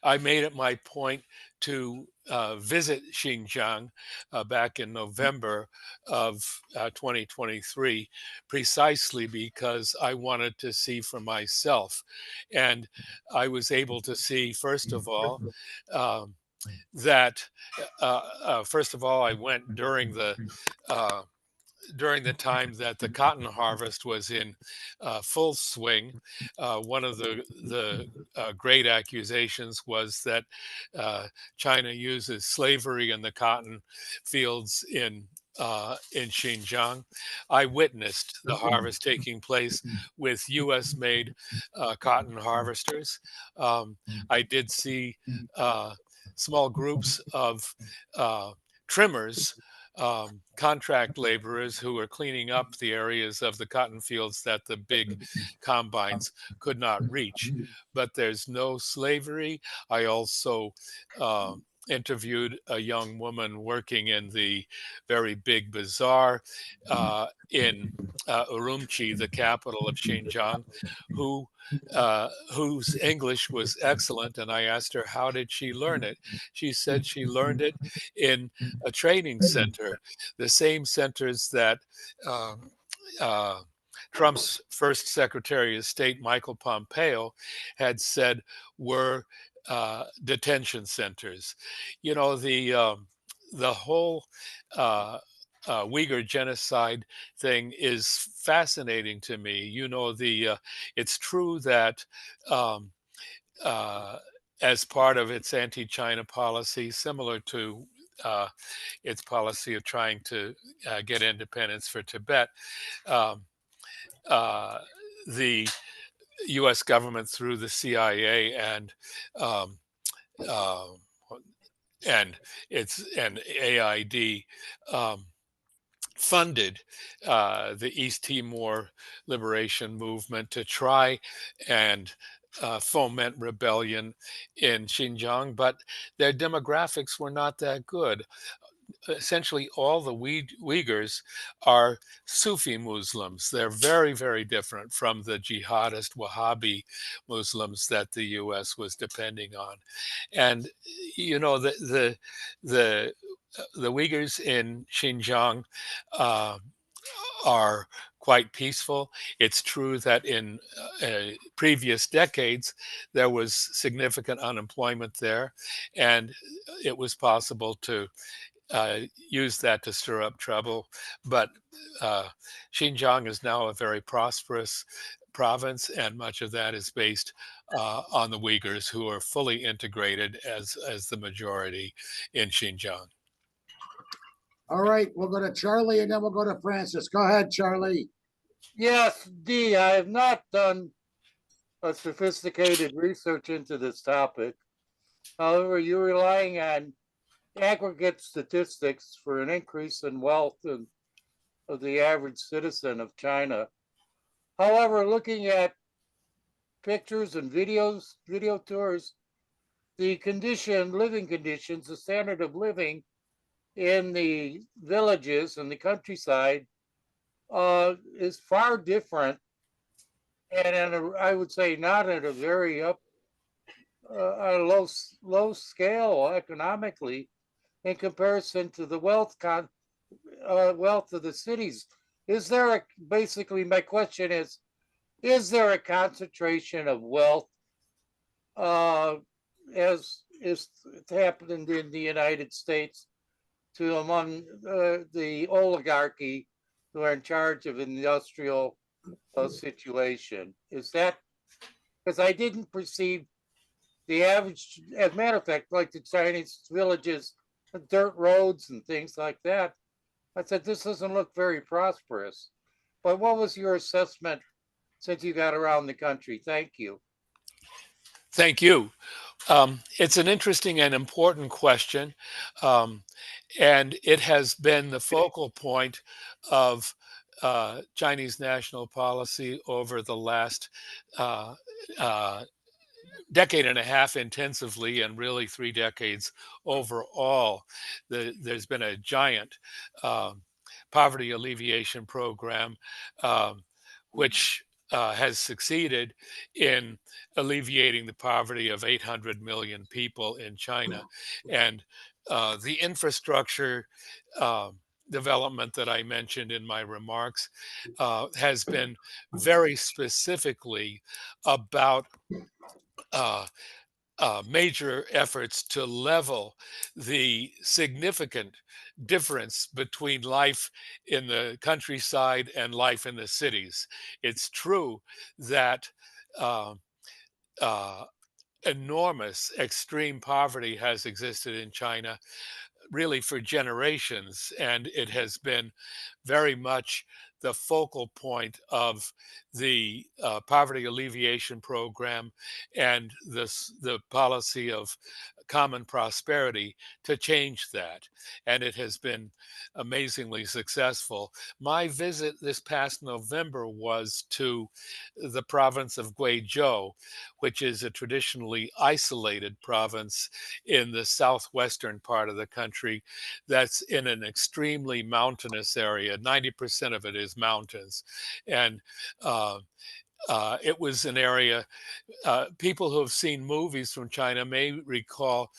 I made it my point to visit Xinjiang back in November of 2023, precisely because I wanted to see for myself. And I was able to see, first of all, that, first of all, I went uh, during the time that the cotton harvest was in full swing. One of the great accusations was that China uses slavery in the cotton fields in Xinjiang. I witnessed the harvest taking place with U.S.-made cotton harvesters. I did see small groups of trimmers, contract laborers who were cleaning up the areas of the cotton fields that the big combines could not reach. But there's no slavery. I also interviewed a young woman working in the very big bazaar in Urumqi, the capital of Xinjiang, whose English was excellent. And I asked her, how did she learn it? She said she learned it in a training center, the same centers that Trump's first Secretary of State, Michael Pompeo, had said were detention centers. You know, the whole Uyghur genocide thing is fascinating to me. You know, it's true that as part of its anti-China policy, similar to its policy of trying to get independence for Tibet, um, the U.S. government through the CIA um, uh, and AID funded the East Timor liberation movement to try and foment rebellion in Xinjiang, but their demographics were not that good. Essentially, all the Uyghurs are Sufi Muslims. They're very, very different from the jihadist Wahhabi Muslims that the U.S. was depending on. And you know, the Uyghurs in Xinjiang are quite peaceful. It's true that in previous decades, there was significant unemployment there, and it was possible to use that to stir up trouble. But Xinjiang is now a very prosperous province, and much of that is based on the Uyghurs, who are fully integrated as the majority in Xinjiang. All right, we'll go to Charlie and then we'll go to Francis. Go ahead, Charlie. Yes, Dee, I have not done a sophisticated research into this topic. However, you're relying on aggregate statistics for an increase in wealth of the average citizen of China. However, looking at pictures and video tours, the living conditions, the standard of living in the villages and the countryside is far different, and I would say not at a very low scale economically in comparison to the wealth of the cities. Basically my question is there a concentration of wealth as is happened in the United States among the oligarchy who are in charge of industrial situation? Is that because I didn't perceive the average, as a matter of fact, like the Chinese villages, dirt roads and things like that. I said, this doesn't look very prosperous. But what was your assessment since you got around the country. Thank you. Thank you. It's an interesting and important question, and it has been the focal point of Chinese national policy over the last uh, uh, decade and a half intensively, and really 3 decades overall. There's been a giant poverty alleviation program, which has succeeded in alleviating the poverty of 800 million people in China. And the infrastructure development that I mentioned in my remarks has been very specifically about major efforts to level the significant difference between life in the countryside and life in the cities. It's true that uh, uh, enormous extreme poverty has existed in China really for generations, and it has been very much the focal point of the poverty alleviation program and the policy of common prosperity to change that. And it has been amazingly successful. My visit this past November was to the province of Guizhou, which is a traditionally isolated province in the southwestern part of the country that's in an extremely mountainous area. 90% of it is mountains. And it was an area, people who have seen movies from China may recall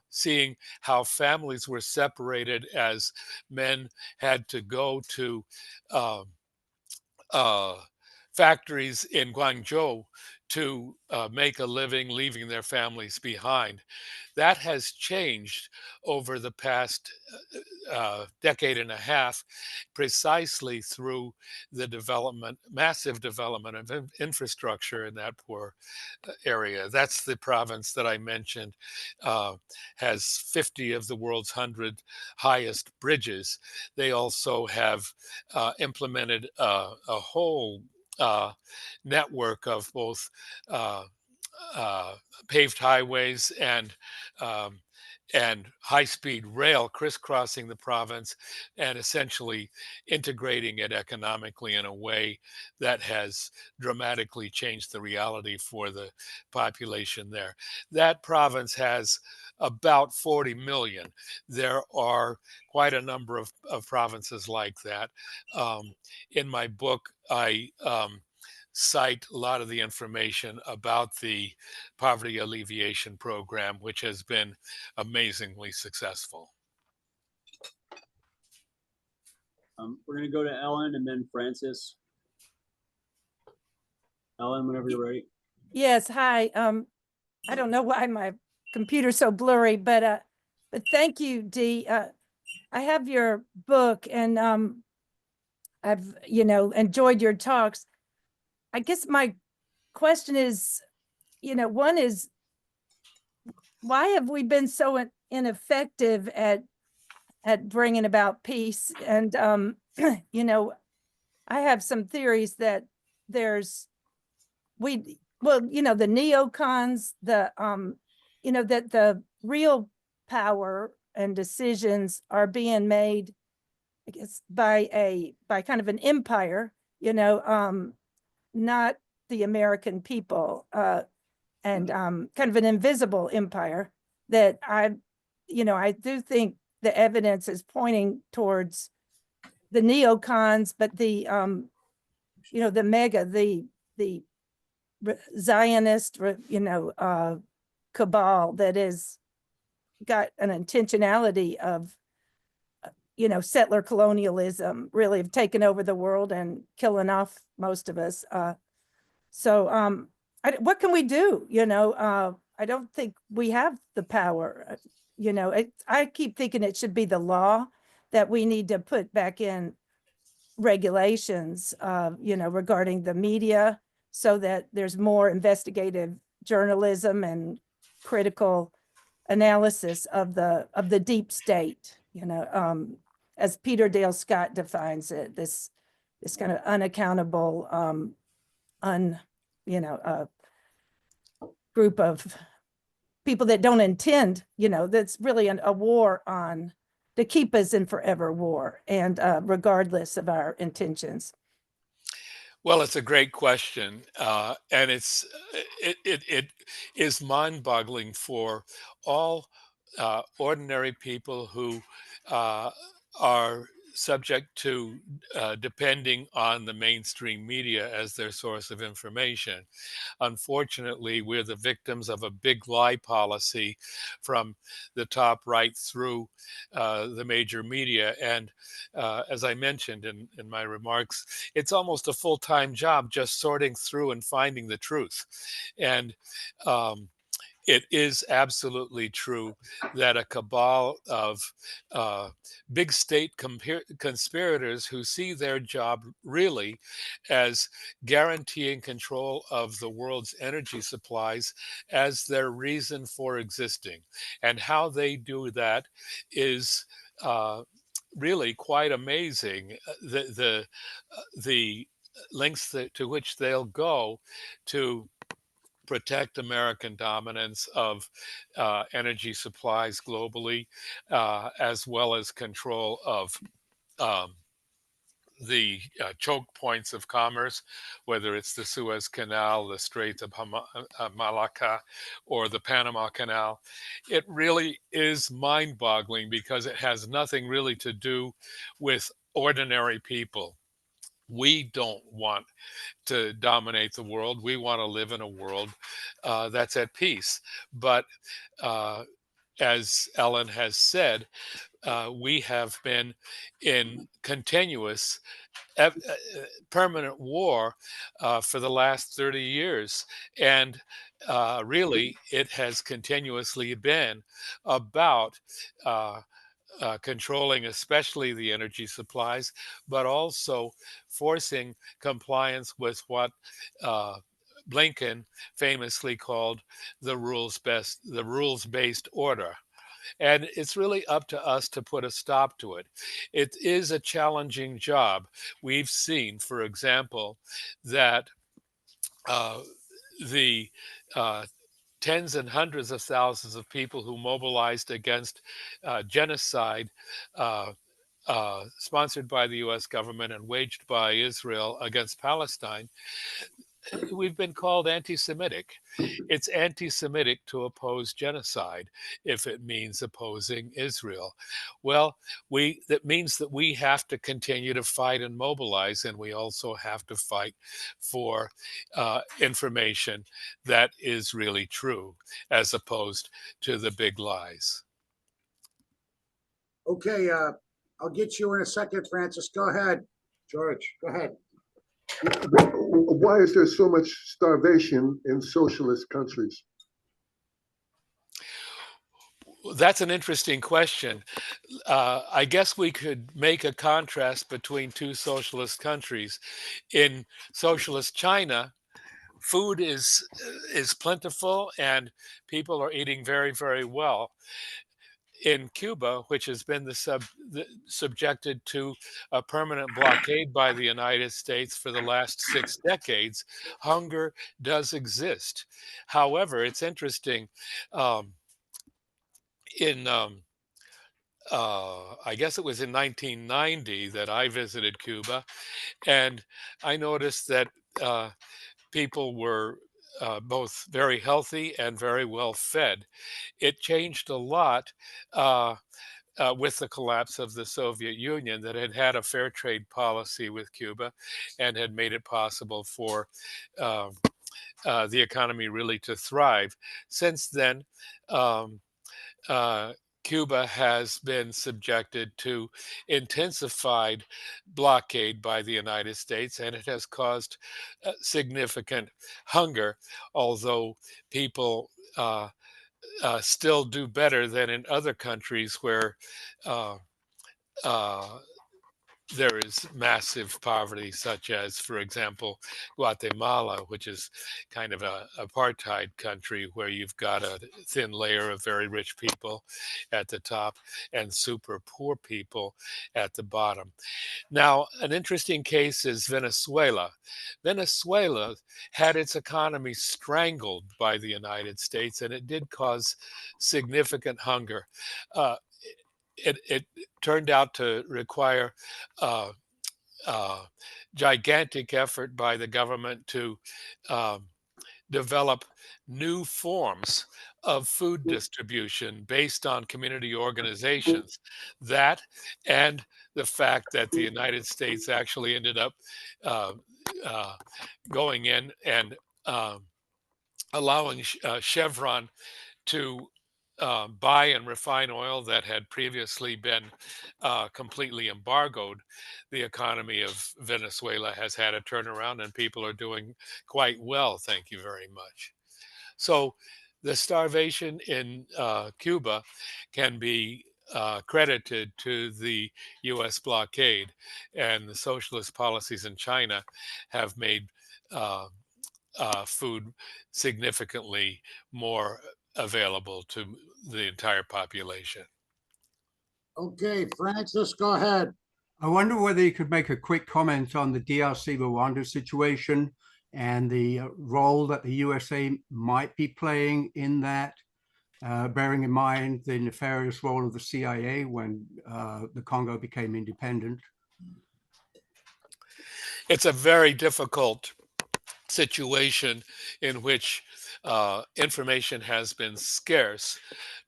seeing how families were separated as men had to go to uh, factories in Guangzhou to make a living, leaving their families behind. That has changed over the past decade and a half, precisely through the massive development of infrastructure in that poor area. That's the province that I mentioned, has 50 of the world's 100 highest bridges. They also have implemented a whole network of both paved highways um, and high-speed rail crisscrossing the province and essentially integrating it economically in a way that has dramatically changed the reality for the population there. That province has about 40 million. There are quite a number of provinces like that. In my book, I cite a lot of the information about the poverty alleviation program, which has been amazingly successful. We're going to go to Ellen and then Francis. Ellen, whenever you're ready. Yes, hi. I don't know why my computer's so blurry, but thank you, Dee. I have your book, and I've enjoyed your talks. I guess my question is, one is, why have we been so ineffective at bringing about peace? And I have some theories that there's the neocons, that the real power and decisions are being made, I guess, by kind of an empire, not the American people, and kind of an invisible empire that I do think the evidence is pointing towards the neocons, but the Zionist, cabal that is got an intentionality of, settler colonialism, really have taken over the world and killing off most of us. What can we do? I don't think we have the power. I keep thinking it should be the law that we need to put back in regulations, regarding the media, so that there's more investigative journalism and critical analysis of the deep state, as Peter Dale Scott defines it, this kind of unaccountable you know, group of people that don't intend, you know, that's really a war on to keep us in forever war, and regardless of our intentions. Well, it's a great question, and it is mind-boggling for all ordinary people who uh, are subject to depending on the mainstream media as their source of information. Unfortunately, we're the victims of a big lie policy from the top right through the major media. And as I mentioned in my remarks, it's almost a full-time job just sorting through and finding the truth. And it is absolutely true that a cabal of uh, big state conspirators who see their job really as guaranteeing control of the world's energy supplies as their reason for existing. And how they do that is really quite amazing. The lengths to which they'll go to protect American dominance of energy supplies globally, as well as control of um, the choke points of commerce, whether it's the Suez Canal, the Strait of Malacca, or the Panama Canal. It really is mind-boggling because it has nothing really to do with ordinary people. We don't want to dominate the world. We want to live in a world that's at peace. But as Ellen has said, we have been in continuous permanent war for the last 30 years. And really, it has continuously been about controlling especially the energy supplies, but also forcing compliance with what Blinken famously called the rules-based order. And it's really up to us to put a stop to it. It is a challenging job. We've seen, for example, that the tens and hundreds of thousands of people who mobilized against genocide sponsored by the US government and waged by Israel against Palestine, we've been called anti-Semitic. It's anti-Semitic to oppose genocide if it means opposing Israel. Well, that means that we have to continue to fight and mobilize, and we also have to fight for information that is really true, as opposed to the big lies. Okay, I'll get you in a second, Francis. Go ahead, George. Go ahead. Why is there so much starvation in socialist countries? That's an interesting question. I guess we could make a contrast between two socialist countries. In socialist China, food is plentiful and people are eating very, very well. In Cuba, which has been subjected to a permanent blockade by the United States for the last 6 decades, hunger does exist. However, it's interesting. In I guess it was in 1990 that I visited Cuba, and I noticed that people were both very healthy and very well fed. It changed a lot with the collapse of the Soviet Union, that had had a fair trade policy with Cuba and had made it possible for the economy really to thrive. Since then, Cuba has been subjected to intensified blockade by the United States, and it has caused significant hunger, although people still do better than in other countries where uh, there is massive poverty, such as, for example, Guatemala, which is kind of a apartheid country where you've got a thin layer of very rich people at the top and super poor people at the bottom. Now, an interesting case is Venezuela. Venezuela had its economy strangled by the United States, and it did cause significant hunger. Uh, it turned out to require uh, gigantic effort by the government to um, develop new forms of food distribution based on community organizations. That and the fact that the United States actually ended up uh, uh, going in and allowing Chevron to buy and refine oil that had previously been completely embargoed. The economy of Venezuela has had a turnaround and people are doing quite well. Thank you very much. So the starvation in Cuba can be credited to the US blockade, and the socialist policies in China have made uh, food significantly more available to the entire population. Okay, Francis, go ahead. I wonder whether you could make a quick comment on the DRC Rwanda situation and the role that the USA might be playing in that, bearing in mind the nefarious role of the CIA when the Congo became independent. It's a very difficult situation in which information has been scarce,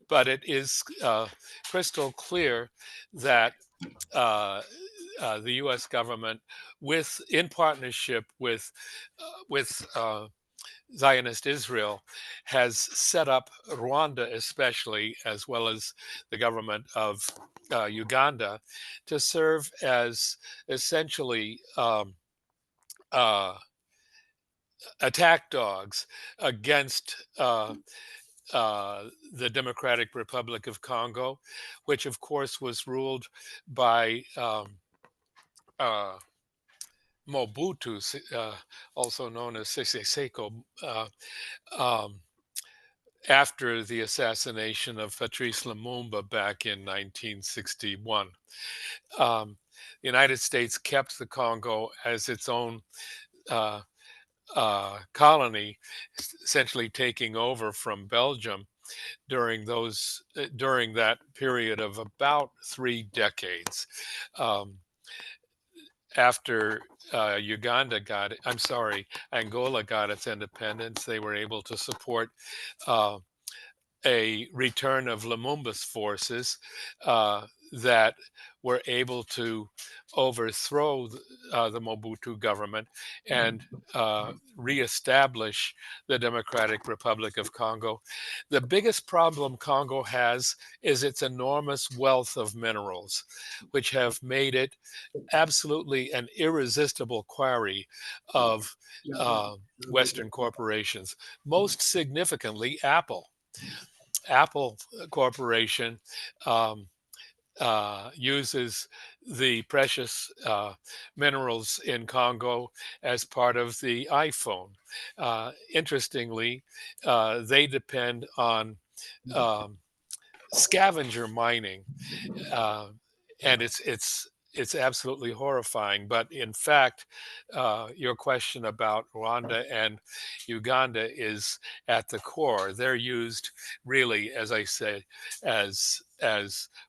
but it is crystal clear that the U.S. government, in partnership with Zionist Israel, has set up Rwanda, especially, as well as the government of Uganda, to serve as essentially attack dogs against the Democratic Republic of Congo, which of course was ruled by Mobutu, also known as Sese Seko, after the assassination of Patrice Lumumba back in 1961. The United States kept the Congo as its own colony, essentially taking over from Belgium during that period of about 3 decades. After Angola got its independence, they were able to support a return of Lumumba's forces that were able to overthrow the Mobutu government and reestablish the Democratic Republic of Congo. The biggest problem Congo has is its enormous wealth of minerals, which have made it absolutely an irresistible quarry of Western corporations, most significantly Apple. Apple Corporation uses the precious minerals in Congo as part of the iPhone. Interestingly, they depend on scavenger mining, and it's absolutely horrifying. But in fact, your question about Rwanda and Uganda is at the core. They're used really, as I said, as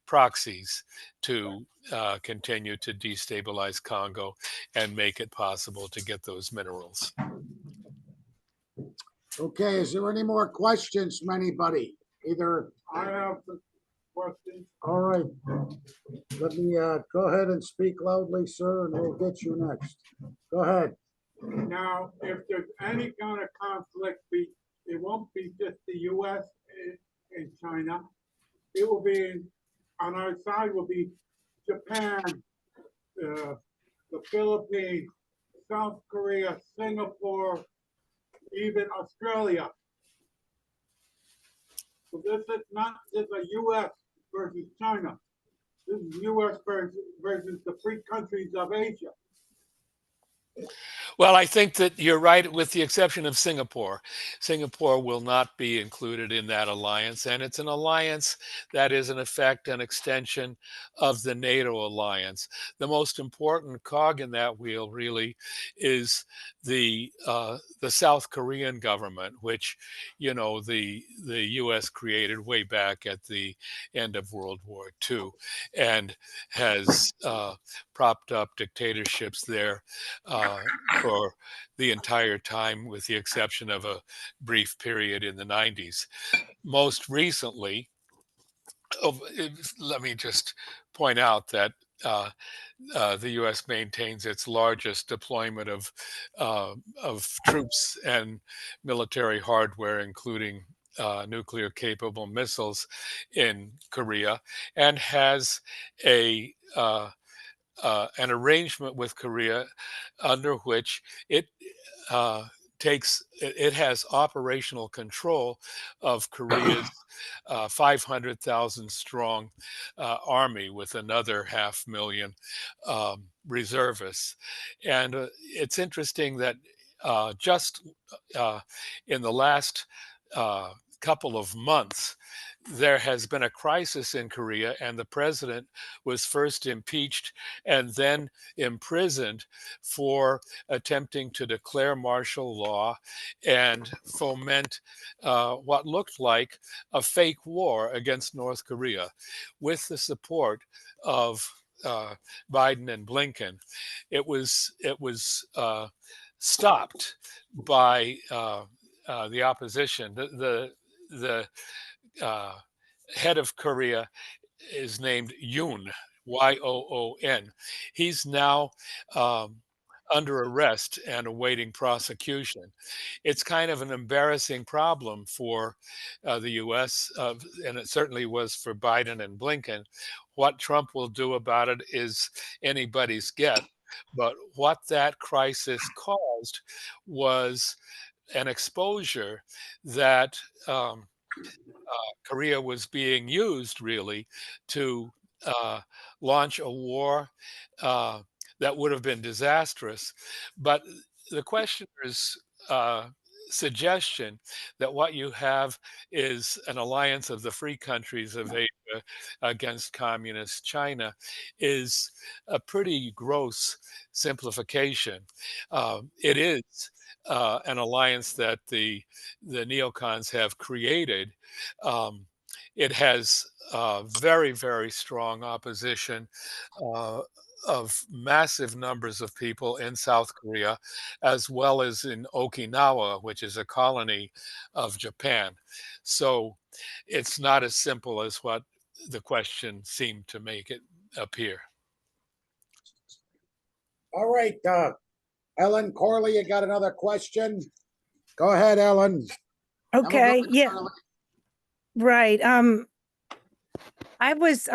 proxies to continue to destabilize Congo and make it possible to get those minerals. Okay, is there any more questions from anybody? Either, I have some questions. all right. Let me go ahead and speak loudly, sir, and we'll get you next. Go ahead. Now, if there's any kind of conflict, it won't be just the U.S. and China. It will be, on our side will be Japan, the Philippines, South Korea, Singapore, even Australia. So this is not just a U.S. versus China. This is US versus the free countries of Asia. Well, I think that you're right, with the exception of Singapore. Singapore will not be included in that alliance, and it's an alliance that is, in effect, an extension of the NATO alliance. The most important cog in that wheel, really, is the South Korean government, which, you know, the U.S. created way back at the end of World War II, and has propped up dictatorships there for the entire time, with the exception of a brief period in the 90s. Most recently, let me just point out that the U.S. maintains its largest deployment of troops and military hardware, including nuclear-capable missiles, in Korea, and has an arrangement with Korea under which it it has operational control of Korea's 500,000 strong army, with another 500,000 reservists. And it's interesting that just in the last couple of months, there has been a crisis in Korea, and the president was first impeached and then imprisoned for attempting to declare martial law and foment what looked like a fake war against North Korea, with the support of Biden and Blinken. It was stopped by the opposition. The head of Korea is named Yoon, Yoon. He's now under arrest and awaiting prosecution. It's kind of an embarrassing problem for the US, and it certainly was for Biden and Blinken. What Trump will do about it is anybody's guess. But what that crisis caused was an exposure that Korea was being used, really, to launch a war that would have been disastrous. But the questioner's suggestion that what you have is an alliance of the free countries of Asia against communist China is a pretty gross simplification. It is an alliance that the neocons have created. It has very, very strong opposition of massive numbers of people in South Korea, as well as in Okinawa, which is a colony of Japan. So it's not as simple as what the question seemed to make it appear. All right, Ellen Corley, you got another question? Go ahead, Ellen. Okay, yeah. Corley. Right. I was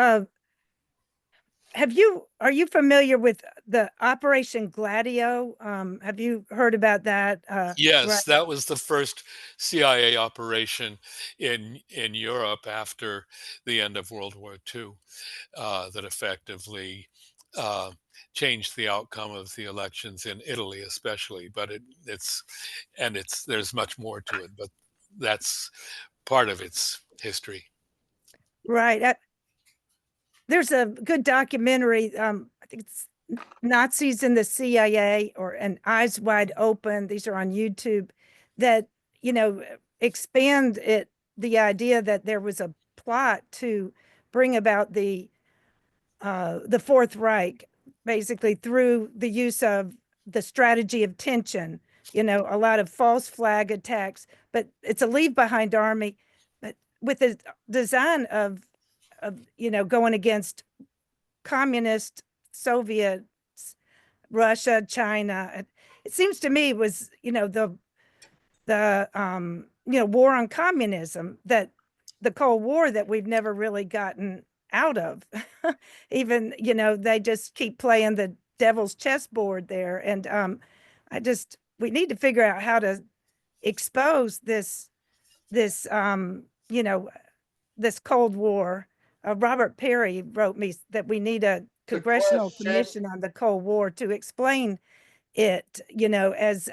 are you familiar with the Operation Gladio? Have you heard about that? Yes, right. that was the first CIA operation in Europe after the end of World War II that effectively changed the outcome of the elections in Italy, especially. But there's much more to it, but that's part of its history. Right. There's a good documentary. I think it's Nazis in the CIA and Eyes Wide Open. These are on YouTube that, expand the idea that there was a plot to bring about the Fourth Reich, basically through the use of the strategy of tension, a lot of false flag attacks, but it's a leave behind army, but with the design of going against communist Soviet, Russia, China. It seems to me it was, the war on communism, that the Cold War that we've never really gotten out of. Even, they just keep playing the devil's chessboard there. And we need to figure out how to expose this Cold War Robert Perry wrote me that we need a congressional question- commission on the Cold War to explain it, as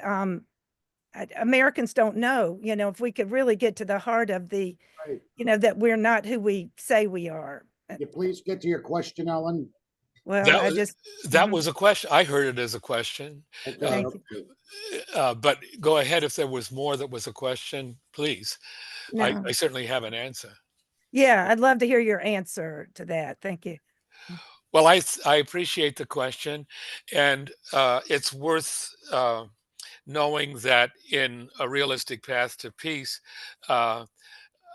Americans don't know, if we could really get to the heart of the, Right. that we're not who we say we are. You please get to your question, Ellen. Well, That I was- just, That Mhm. was a question. I heard it as a question. Okay, Thank okay. But go ahead if there was more that was a question, please. no. I certainly have an answer. Yeah, I'd love to hear your answer to that. Thank you. Well, I appreciate the question, and it's worth knowing that in a realistic path to peace, uh,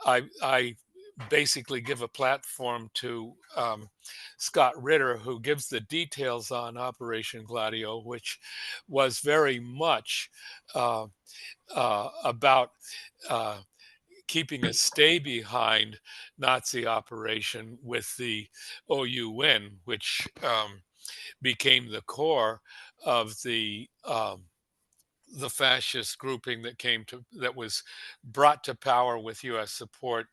I basically give a platform to Scott Ritter, who gives the details on Operation Gladio, which was very much about keeping a stay behind Nazi operation with the OUN, which became the core of the fascist grouping that was brought to power with U.S. support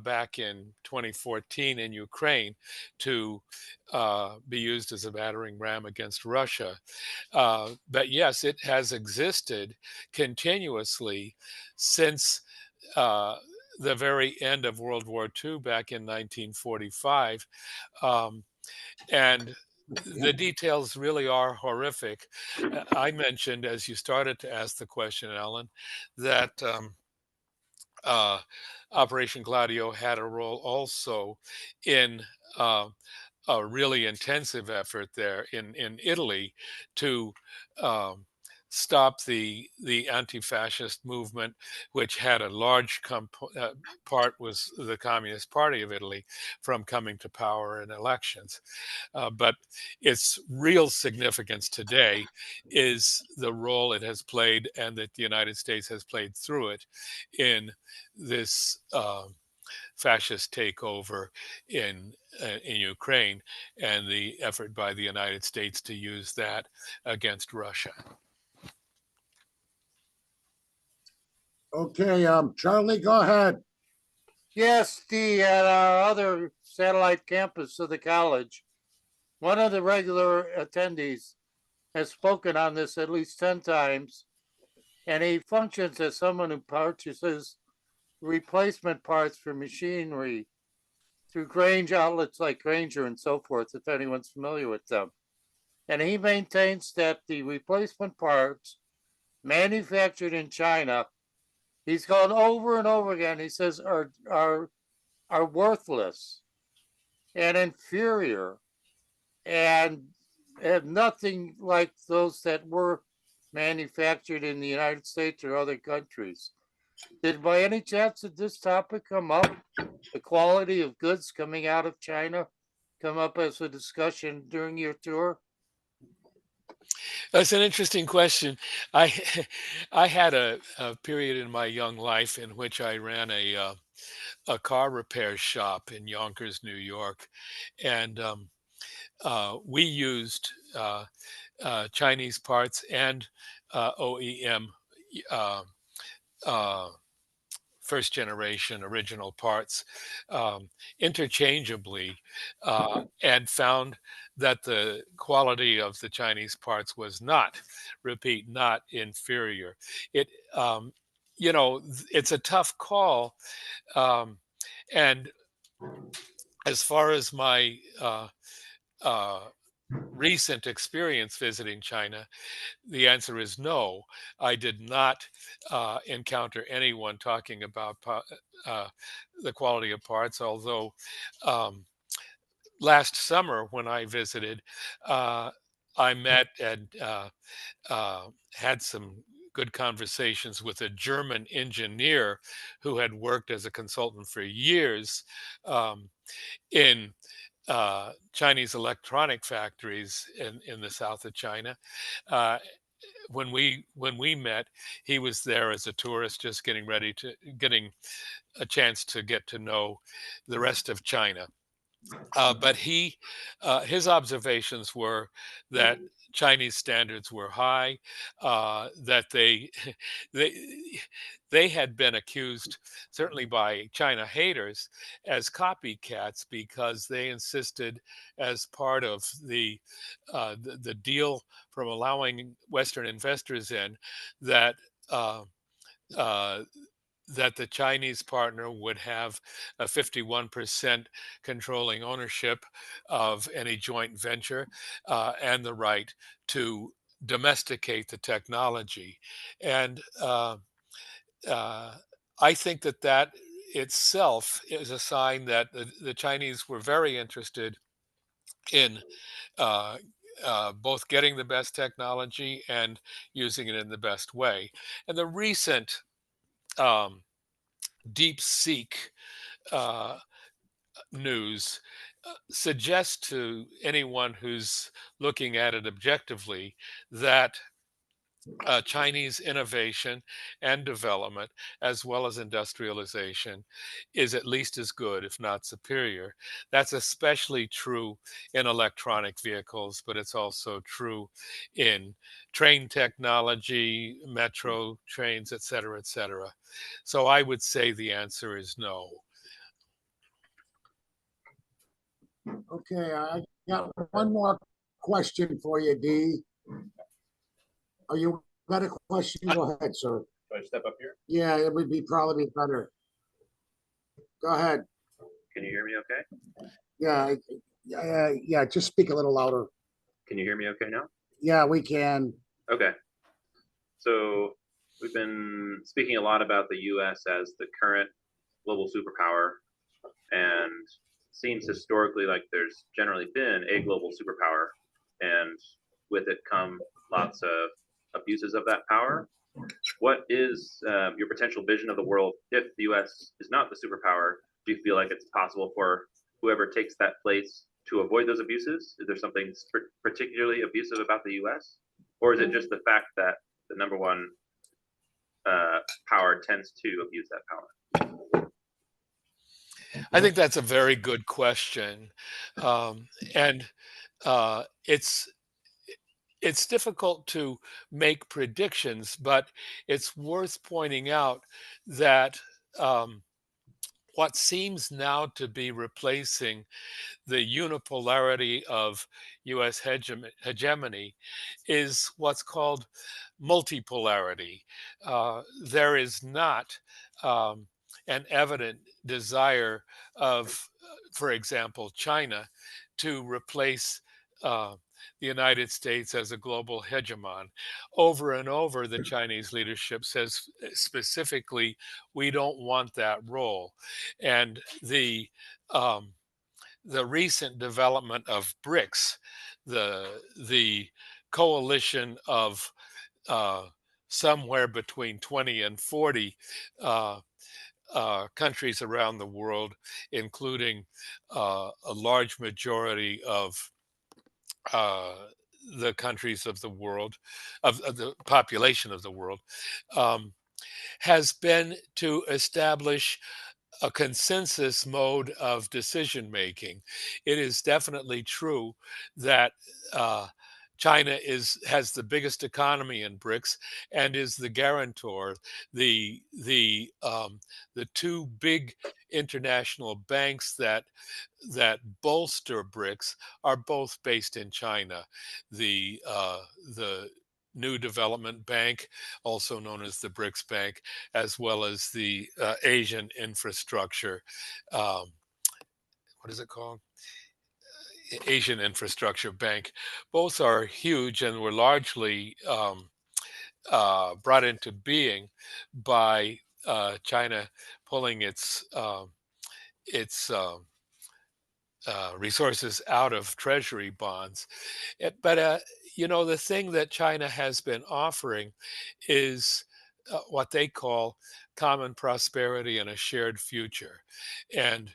back in 2014 in Ukraine to be used as a battering ram against Russia. But yes, it has existed continuously since the very end of World War II back in 1945. And the details really are horrific. I mentioned, as you started to ask the question, Alan, that Operation Gladio had a role also in a really intensive effort there in Italy to stop the anti-fascist movement, which had a large part was the Communist Party of Italy, from coming to power in elections. But its real significance today is the role it has played, and that the United States has played through it in this fascist takeover in Ukraine, and the effort by the United States to use that against Russia. Okay, Charlie, go ahead. Yes, at our other satellite campus of the college, one of the regular attendees has spoken on this at least 10 times, and he functions as someone who purchases replacement parts for machinery through Grange outlets like Granger and so forth, if anyone's familiar with them. And he maintains that the replacement parts manufactured in China, he's gone over and over again, he says are worthless and inferior and have nothing like those that were manufactured in the United States or other countries. Did by any chance did this topic come up? The quality of goods coming out of China come up as a discussion during your tour? That's an interesting question. I I had a period in my young life in which I ran a car repair shop in Yonkers, New York, and we used Chinese parts and OEM uh, first generation original parts interchangeably, and found that the quality of the Chinese parts was not, repeat, not inferior. It, it's a tough call. Um, and as far as my uh, recent experience visiting China, the answer is no. I did not encounter anyone talking about the quality of parts, although um, last summer when I visited, I met and had some good conversations with a German engineer who had worked as a consultant for years in Chinese electronic factories in the south of China. Uh, when we met, he was there as a tourist, just getting a chance to get to know the rest of China. But his observations were that Chinese standards were high, that they they had been accused, certainly by China haters, as copycats because they insisted, as part of the deal from allowing Western investors in, that uh, uh, that the Chinese partner would have a 51% controlling ownership of any joint venture, and the right to domesticate the technology. And uh, I think that that itself is a sign that the Chinese were very interested in uh, both getting the best technology and using it in the best way. And the recent um, deep seek uh, news suggests to anyone who's looking at it objectively that Chinese innovation and development, as well as industrialization, is at least as good, if not superior. That's especially true in electronic vehicles, but it's also true in train technology, metro trains, et cetera, et cetera. So I would say the answer is no. Okay, I got one more question for you, Dee. Are you got a question? Go ahead, sir. Do I step up here? Yeah, it would be probably better. Go ahead. Can you hear me okay? Yeah, just speak a little louder. Can you hear me okay now? Yeah, we can. Okay. So we've been speaking a lot about the US as the current global superpower, and seems historically like there's generally been a global superpower, and with it come lots of abuses of that power. What is your potential vision of the world if the US is not the superpower? Do you feel like it's possible for whoever takes that place to avoid those abuses? Is there something particularly abusive about the US? Or is it just the fact that the number one power tends to abuse that power? I think that's a very good question. And it's difficult to make predictions, but it's worth pointing out that what seems now to be replacing the unipolarity of US hegemony is what's called multipolarity. There is not an evident desire of, for example, China to replace the United States as a global hegemon. Over and over, the Chinese leadership says specifically, we don't want that role. And the recent development of BRICS, the coalition of somewhere between 20 and 40 countries around the world, including a large majority of uh, the countries of the world, of the population of the world, um, has been to establish a consensus mode of decision making. It is definitely true that China has the biggest economy in BRICS and is the guarantor. The two big international banks that bolster BRICS are both based in China. The New Development Bank, also known as the BRICS Bank, as well as the Asian Infrastructure. Um, what is it called? Asian Infrastructure Bank. Both are huge and were largely brought into being by China pulling its resources out of treasury bonds. But the thing that China has been offering is what they call common prosperity and a shared future. And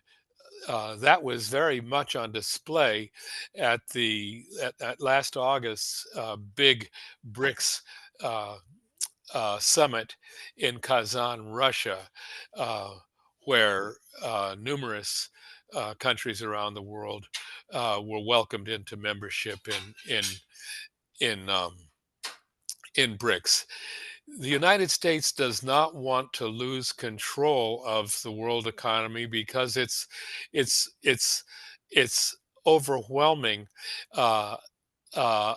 that was very much on display at last August's big BRICS summit in Kazan, Russia, where numerous countries around the world were welcomed into membership in in BRICS. The United States does not want to lose control of the world economy because it's overwhelming uh, uh,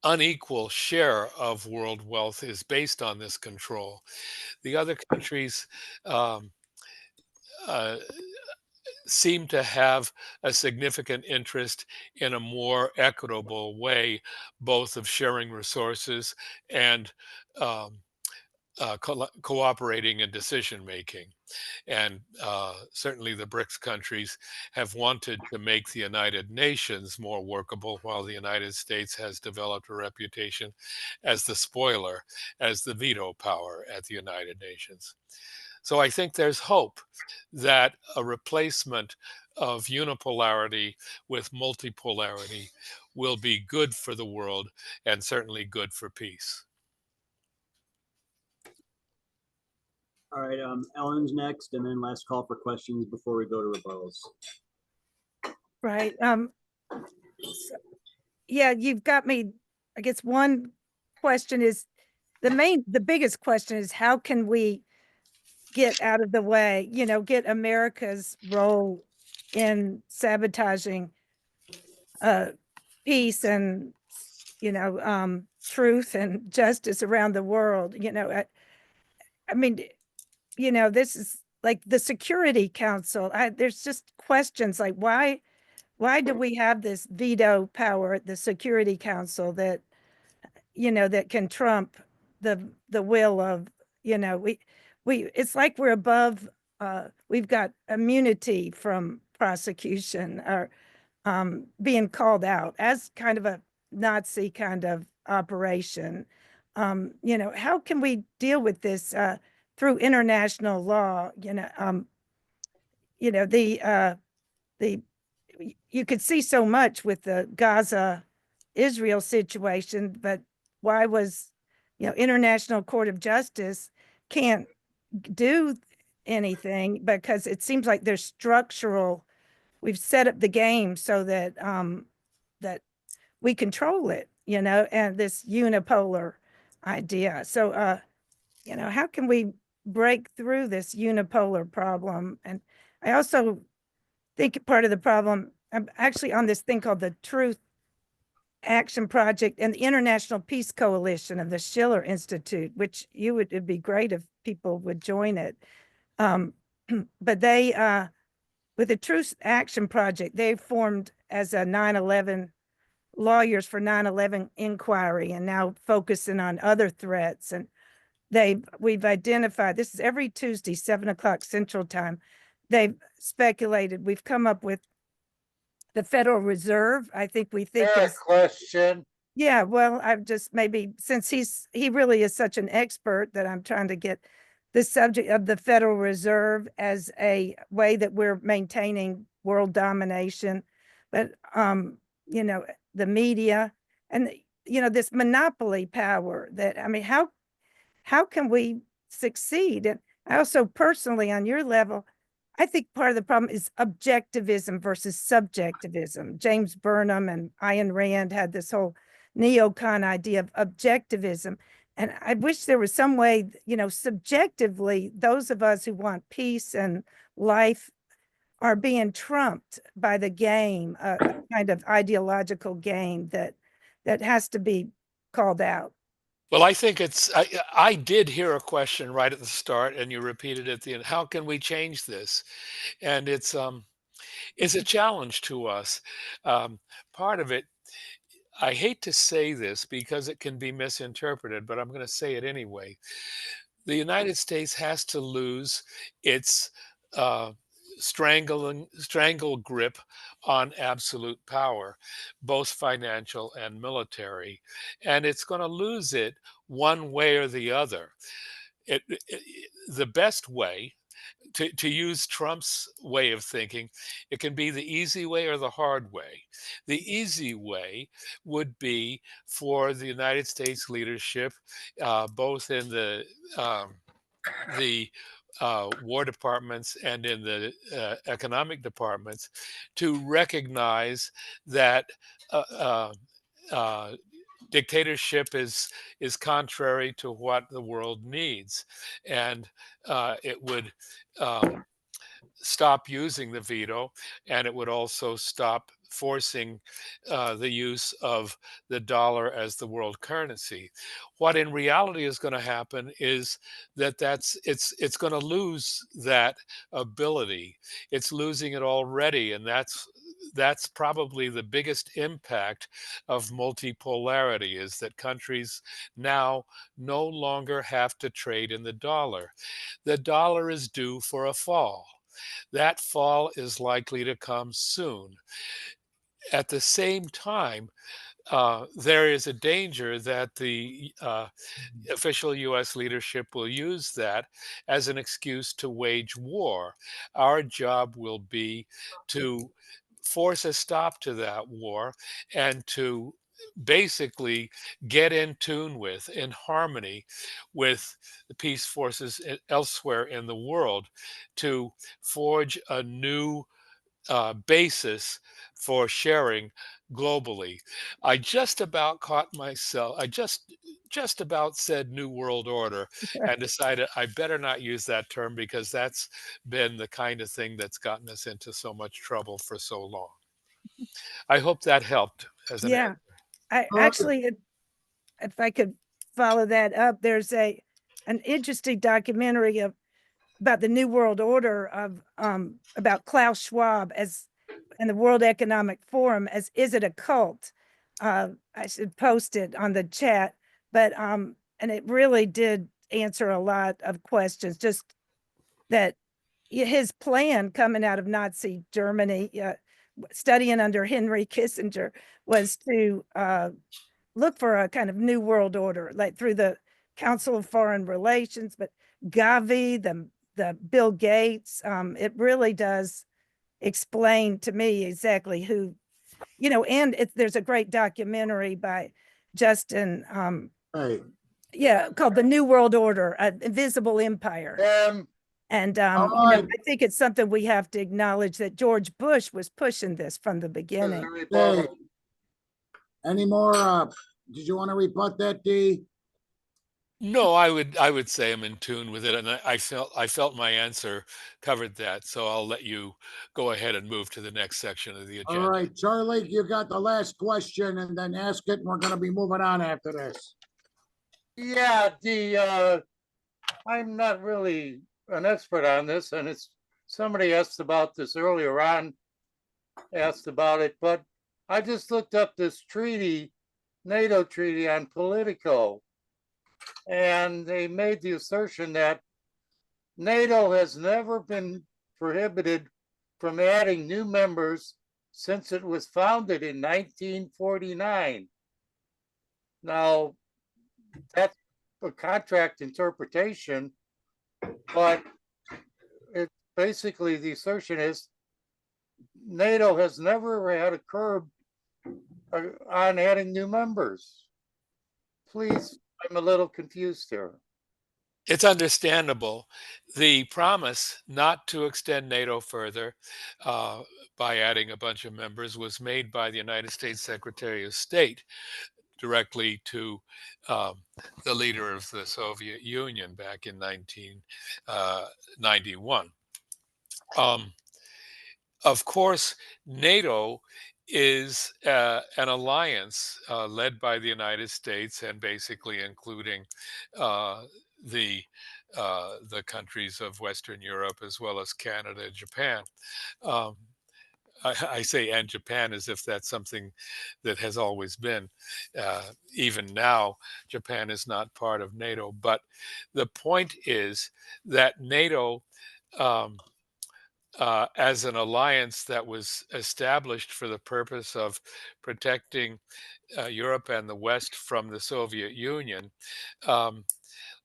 unequal share of world wealth is based on this control. The other countries um, uh, seem to have a significant interest in a more equitable way, both of sharing resources and um, cooperating in decision making. And certainly the BRICS countries have wanted to make the United Nations more workable, while the United States has developed a reputation as the spoiler, as the veto power at the United Nations. So I think there's hope that a replacement of unipolarity with multipolarity will be good for the world and certainly good for peace. All right, Ellen's next, and then last call for questions before we go to rebuttals. Right. Yeah, you've got me. I guess one question is the biggest question is how can we get out of the way, get America's role in sabotaging peace and, truth and justice around the world. I mean, this is like the Security Council. There's just questions like why do we have this veto power at the Security Council that that can trump the will of we it's like we're above we've got immunity from prosecution or being called out as kind of a Nazi kind of operation. How can we deal with this through international law? The you could see so much with the Gaza Israel situation, but why was International Court of Justice can't do anything because it seems like there's structural. We've set up the game so that that we control it, and this unipolar idea. So how can we break through this unipolar problem? And I also think part of the problem, I'm actually on this thing called the Truth Action Project and the International Peace Coalition of the Schiller Institute, which it'd be great if people would join it. But they, with the Truth Action Project, they formed as a 9/11 lawyers for 9/11 inquiry and now focusing on other threats. And we've identified, this is every Tuesday, 7:00 Central Time. They've speculated, we've come up with the Federal Reserve. I think we think Fair question. yeah, well, I've just maybe since he really is such an expert that I'm trying to get the subject of the Federal Reserve as a way that we're maintaining world domination. But the media and this monopoly power that how can we succeed? And I also personally, on your level, I think part of the problem is objectivism versus subjectivism. James Burnham and Ayn Rand had this whole neocon idea of objectivism. And I wish there was some way, subjectively, those of us who want peace and life are being trumped by the game, a kind of ideological game that has to be called out. Well, I think I did hear a question right at the start, and you repeated it at the end. How can we change this? And it's a challenge to us. Part of it, I hate to say this because it can be misinterpreted, but I'm going to say it anyway. The United States has to lose its strangle grip on absolute power, both financial and military, and it's going to lose it one way or the other. The best way, to use Trump's way of thinking, it can be the easy way or the hard way. The easy way would be for the United States leadership, both in the war departments and in the economic departments, to recognize that dictatorship is contrary to what the world needs, and it would stop using the veto, and it would also stop forcing the use of the dollar as the world currency. What in reality is going to happen is that it's going to lose that ability. It's losing it already, and that's probably the biggest impact of multipolarity, is that countries now no longer have to trade in the dollar. The dollar is due for a fall. That fall is likely to come soon. At the same time, there is a danger that the official US leadership will use that as an excuse to wage war. Our job will be to force a stop to that war and to basically get in tune with, in harmony with the peace forces elsewhere in the world, to forge a new basis for sharing globally. I just about caught myself. I just about said New World Order and decided I better not use that term, because that's been the kind of thing that's gotten us into so much trouble for so long. I hope that helped as an Yeah, answer. I actually, if I could follow that up, there's an interesting documentary about the New World Order of about Klaus Schwab as and the World Economic Forum as is it a cult? I should post it on the chat, but and it really did answer a lot of questions. Just that his plan coming out of Nazi Germany, studying under Henry Kissinger, was to look for a kind of new world order, like through the Council of Foreign Relations, but Gavi, the Bill Gates, it really does explain to me exactly who, and there's a great documentary by Justin, Hey, called The New World Order, an Invisible Empire. And all right. I think it's something we have to acknowledge that George Bush was pushing this from the beginning. Hey, any more? Did you want to rebut that, Dee? No, I would say I'm in tune with it, and I felt my answer covered that. So I'll let you go ahead and move to the next section of the agenda. All right, Charlie, you got the last question, and then ask it, and we're going to be moving on after this. Yeah, I'm not really an expert on this, and it's somebody asked about this earlier on, asked about it, but I just looked up this treaty, NATO treaty on Politico, and they made the assertion that NATO has never been prohibited from adding new members since it was founded in 1949. Now, that's a contract interpretation, but it basically, the assertion is NATO has never had a curb on adding new members. Please, I'm a little confused here. It's understandable. The promise not to extend NATO further by adding a bunch of members was made by the United States Secretary of State directly to the leader of the Soviet Union back in 1991. Of course, NATO is an alliance led by the United States, and basically including the countries of Western Europe, as well as Canada and Japan. I say and Japan as if that's something that has always been. Even now, Japan is not part of NATO. But the point is that NATO, as an alliance that was established for the purpose of protecting Europe and the West from the Soviet Union,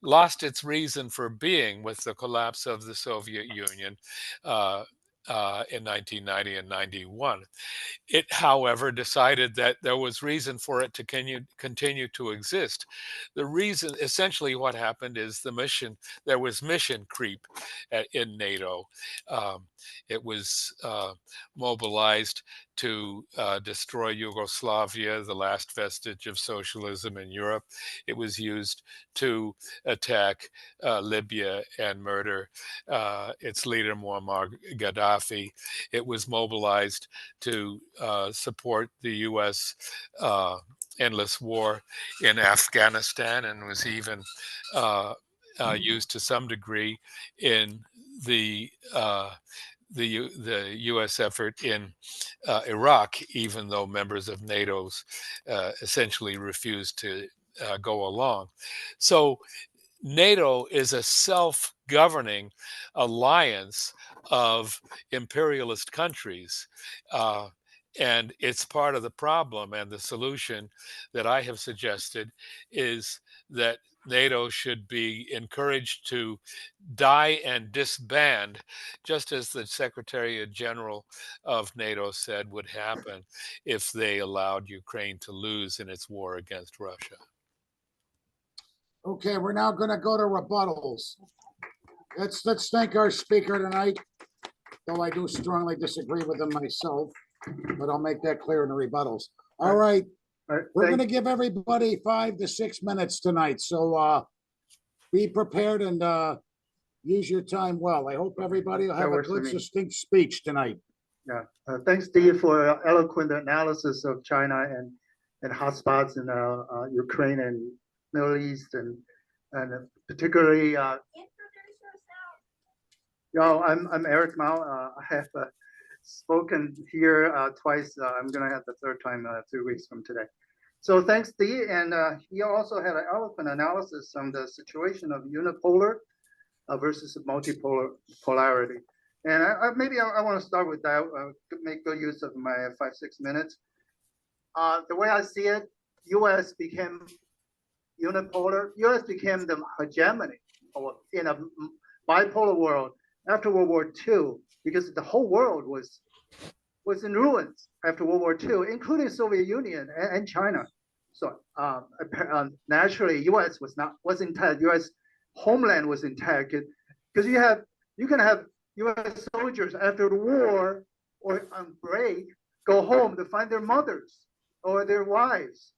lost its reason for being with the collapse of the Soviet Union in 1990 and 91. It, however, decided that there was reason for it to continue to exist. The reason, essentially what happened is there was mission creep in NATO. It was mobilized to destroy Yugoslavia, the last vestige of socialism in Europe. It was used to attack Libya and murder its leader, Muammar Gaddafi. It was mobilized to support the U.S. Endless war in Afghanistan, and was even used to some degree in the U.S. effort in Iraq, even though members of NATO's essentially refused to go along. So NATO is a self-governing alliance of imperialist countries. And it's part of the problem, and the solution that I have suggested is that NATO should be encouraged to die and disband, just as the Secretary General of NATO said would happen if they allowed Ukraine to lose in its war against Russia. Okay, we're now going to go to rebuttals. Let's thank our speaker tonight, though I do strongly disagree with him myself, but I'll make that clear in the rebuttals. All right, we're going to give everybody 5 to 6 minutes tonight, so be prepared and use your time well. I hope everybody will have a good, succinct speech tonight. Yeah, thanks, Dee, for eloquent analysis of China and hotspots in Ukraine and Middle East, and particularly. I'm Eric Mao. I have spoken here twice. I'm going to have the third time 3 weeks from today. So thanks, Dee. And he also had an eloquent analysis on the situation of unipolar versus multipolar polarity. And maybe I want to start with that, make good use of my 5-6 minutes. The way I see it, U.S. became unipolar. U.S. became the hegemony in a bipolar world after World War II, because the whole world was in ruins after World War II, including Soviet Union and China. So naturally, U.S. was intact. U.S. homeland was intact, because you can have U.S. soldiers after the war or on break go home to find their mothers or their wives.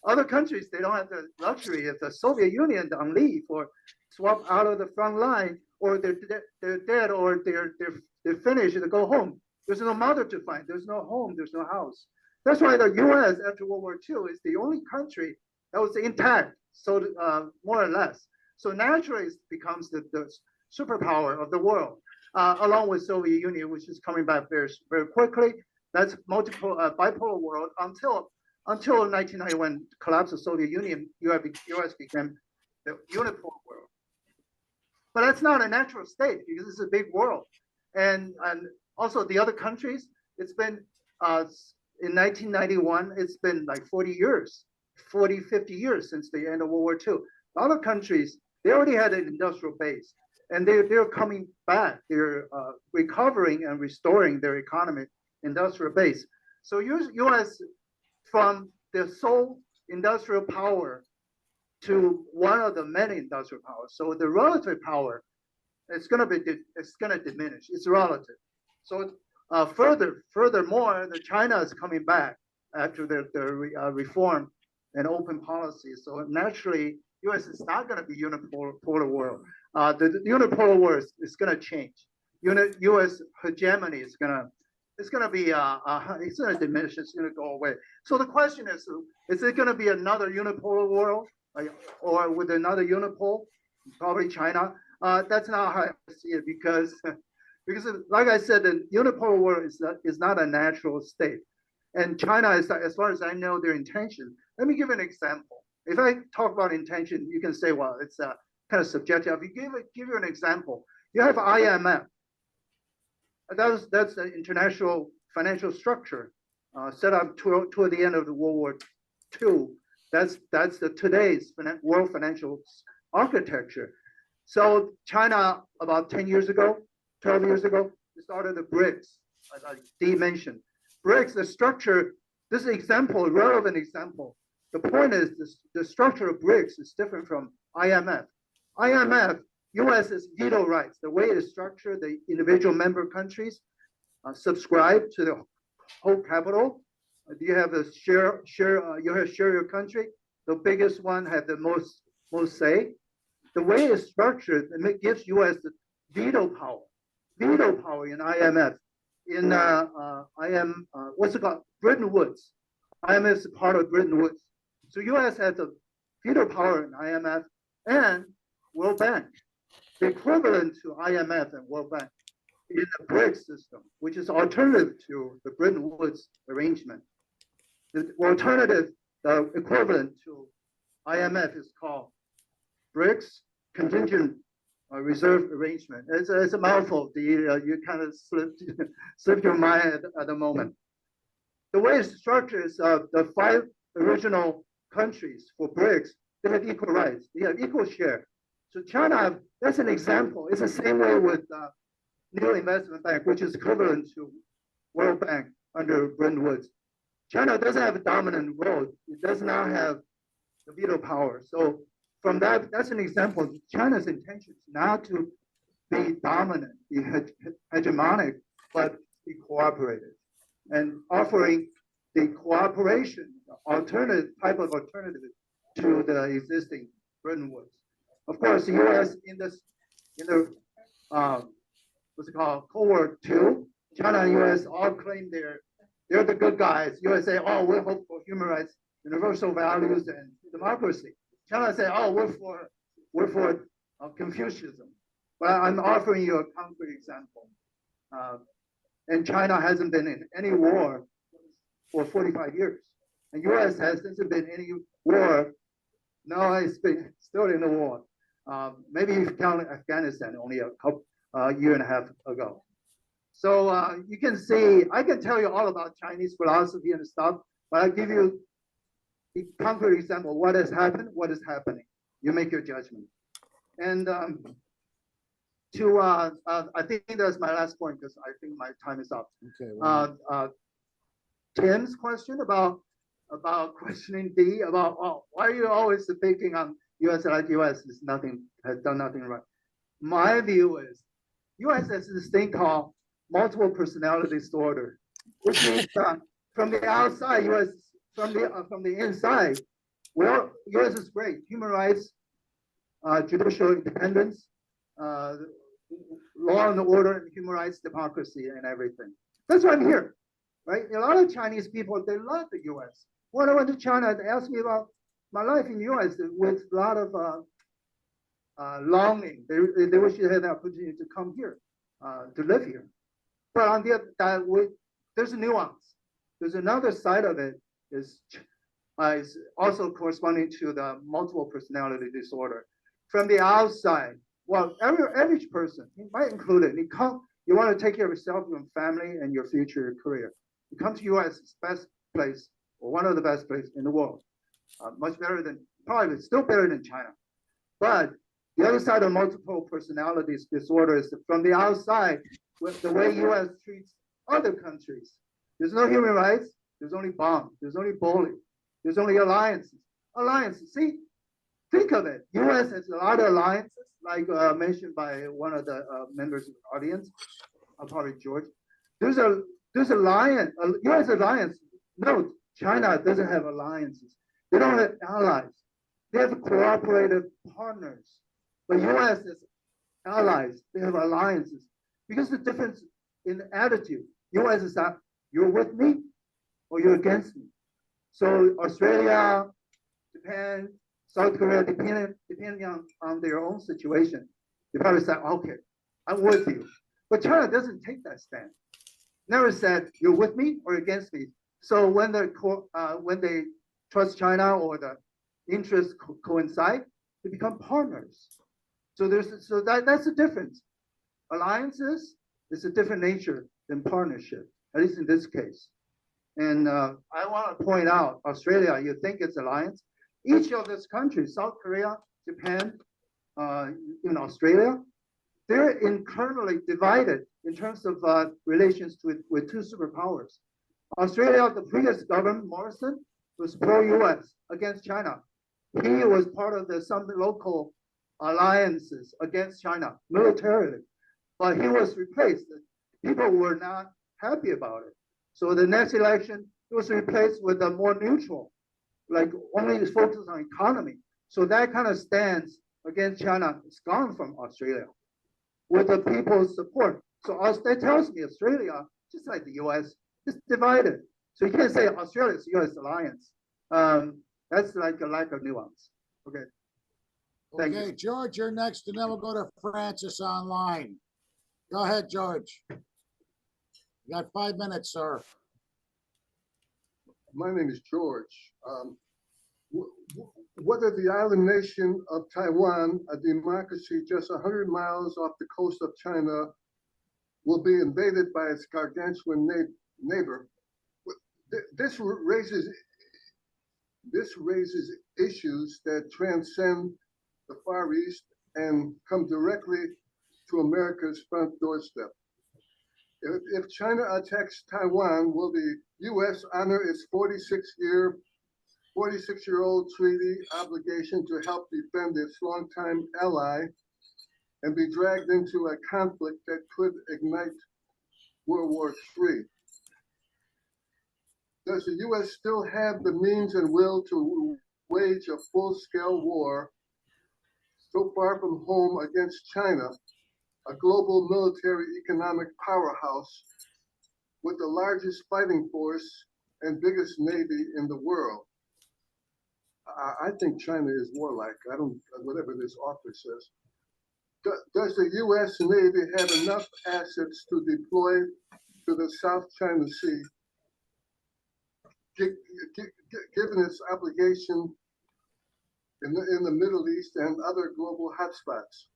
Other countries, they don't have the luxury. If the Soviet Union on leave or swap out of the front line, or they're dead, or they're finished to go home, there's no mother to find. There's no home. There's no house. That's why the U.S. after World War II is the only country that was intact, so more or less. So naturally, it becomes the superpower of the world, along with Soviet Union, which is coming back very, very quickly. That's multiple bipolar world until 1990, when collapse of Soviet Union, U.S. became the unipolar world. But that's not a natural state, because it's a big world. And also the other countries, it's been, in 1991, it's been like 40 years, 40, 50 years since the end of World War II. Other countries, they already had an industrial base, and they're coming back. They're recovering and restoring their economic industrial base. So U.S. from the sole industrial power to one of the many industrial powers. So the relative power, it's going to diminish. It's relative. So furthermore, China is coming back after their reform and open policy. So naturally, U.S. is not going to be unipolar world. The unipolar world is going to change. U.S. hegemony is going to it's going to diminish. It's going to go away. So the question is it going to be another unipolar world, or with another unipole? Probably China. That's not how I see it, because like I said, the unipolar world is not a natural state. And China is, as far as I know, their intention. Let me give an example. If I talk about intention, you can say, well, it's kind of subjective. If you give you an example, you have IMF. That's the international financial structure set up toward the end of the World War II. That's today's world financial architecture. So China, about 10 years ago, 12 years ago, started the BRICS, like Dee mentioned. BRICS, the structure, this is an example, a relevant example. The point is the structure of BRICS is different from IMF. IMF U.S. is veto rights. The way it is structured, the individual member countries subscribe to the whole capital. You have a share your country. The biggest one have the most say. The way it's structured, it gives U.S. the veto power in IMF. In what's it called? Bretton Woods. IMF is part of Bretton Woods. So U.S. has a veto power in IMF and World Bank. The equivalent to IMF and World Bank in the BRICS system, which is alternative to the Bretton Woods arrangement. The alternative, the equivalent to IMF is called BRICS Contingent Reserve Arrangement. It's a mouthful. You kind of slipped your mind at the moment. The way it's structured is the 5 original countries for BRICS, they have equal rights. They have equal share. So China, that's an example. It's the same way with New Investment Bank, which is equivalent to World Bank under Bretton Woods. China doesn't have a dominant role. It does not have the veto power. So from that, that's an example of China's intentions not to be dominant, be hegemonic, but be cooperative, and offering the cooperation, alternative to the existing Bretton Woods. Of course, the U.S. in the what's it called, Cold War II, China and U.S. all claim they're the good guys. U.S. say, oh, we hope for human rights, universal values, and democracy. China say, oh, we're for Confucianism. But I'm offering you a concrete example. And China hasn't been in any war for 45 years. And U.S. hasn't been in any war. No, it's been still in the war. Maybe if you count Afghanistan only a year and a half ago. So you can see, I can tell you all about Chinese philosophy and stuff, but I'll give you a concrete example. What has happened? What is happening? You make your judgment. And I think that's my last point because I think my time is up. Okay. Well, Tim's question about questioning Dee about why are you always picking on U.S. like U.S. has done nothing right. My view is U.S. has this thing called multiple personality disorder, which means from the outside, U.S. from the inside, well, U.S. is great. Human rights, judicial independence, law and order, and human rights, democracy, and everything. That's why I'm here, right? A lot of Chinese people, they love the U.S. When I went to China, they asked me about my life in the U.S. with a lot of longing. They wish they had the opportunity to come here, to live here. But on the other side, there's a nuance. There's another side of it is also corresponding to the multiple personality disorder. From the outside, well, every average person, might include it, you want to take care of yourself, your family, and your future career. You come to U.S., it's the best place, or one of the best places in the world. Much better than, probably still better than China. But the other side of multiple personalities disorder is from the outside, with the way U.S. treats other countries. There's no human rights, there's only bombs, there's only bullying, there's only alliances. Alliances, see, think of it. U.S. has a lot of alliances, like mentioned by one of the members of the audience, probably George. There's alliance, U.S. alliance. No, China doesn't have alliances. They don't have allies. They have cooperative partners. But U.S. has allies. They have alliances. Because the difference in attitude, U.S. is that you're with me or you're against me. So Australia, Japan, South Korea, depending on their own situation, they probably say, okay, I'm with you. But China doesn't take that stand. Never said you're with me or against me. So when they trust China or the interests coincide, they become partners. So that's the difference. Alliances is a different nature than partnership, at least in this case. And I want to point out, Australia, you think it's alliance. Each of these countries, South Korea, Japan, even Australia, they're internally divided in terms of relations with two superpowers. Australia, the previous government, Morrison, was pro-US against China. He was part of some local alliances against China militarily, but he was replaced. People were not happy about it. So the next election, it was replaced with a more neutral, like only focused on economy. So that kind of stance against China is gone from Australia with the people's support. So that tells me Australia, just like the US, is divided. So you can't say Australia's US alliance. That's like a lack of nuance. Okay. Thank Okay, you. George, you're next, and then we'll go to Francis online. Go ahead, George. You got 5 minutes, sir. My name is George. Whether the island nation of Taiwan, a democracy just 100 miles off the coast of China, will be invaded by its gargantuan neighbor, this raises issues that transcend the Far East and come directly to America's front doorstep. If China attacks Taiwan, will the U.S. honor its 46-year-old treaty obligation to help defend its longtime ally and be dragged into a conflict that could ignite World War III? Does the U.S. still have the means and will to wage a full-scale war so far from home against China, a global military economic powerhouse with the largest fighting force and biggest navy in the world? I think China is warlike. I don't, whatever this author says. Does the U.S. Navy have enough assets to deploy to the South China Sea, given its obligation in the Middle East and other global hotspots?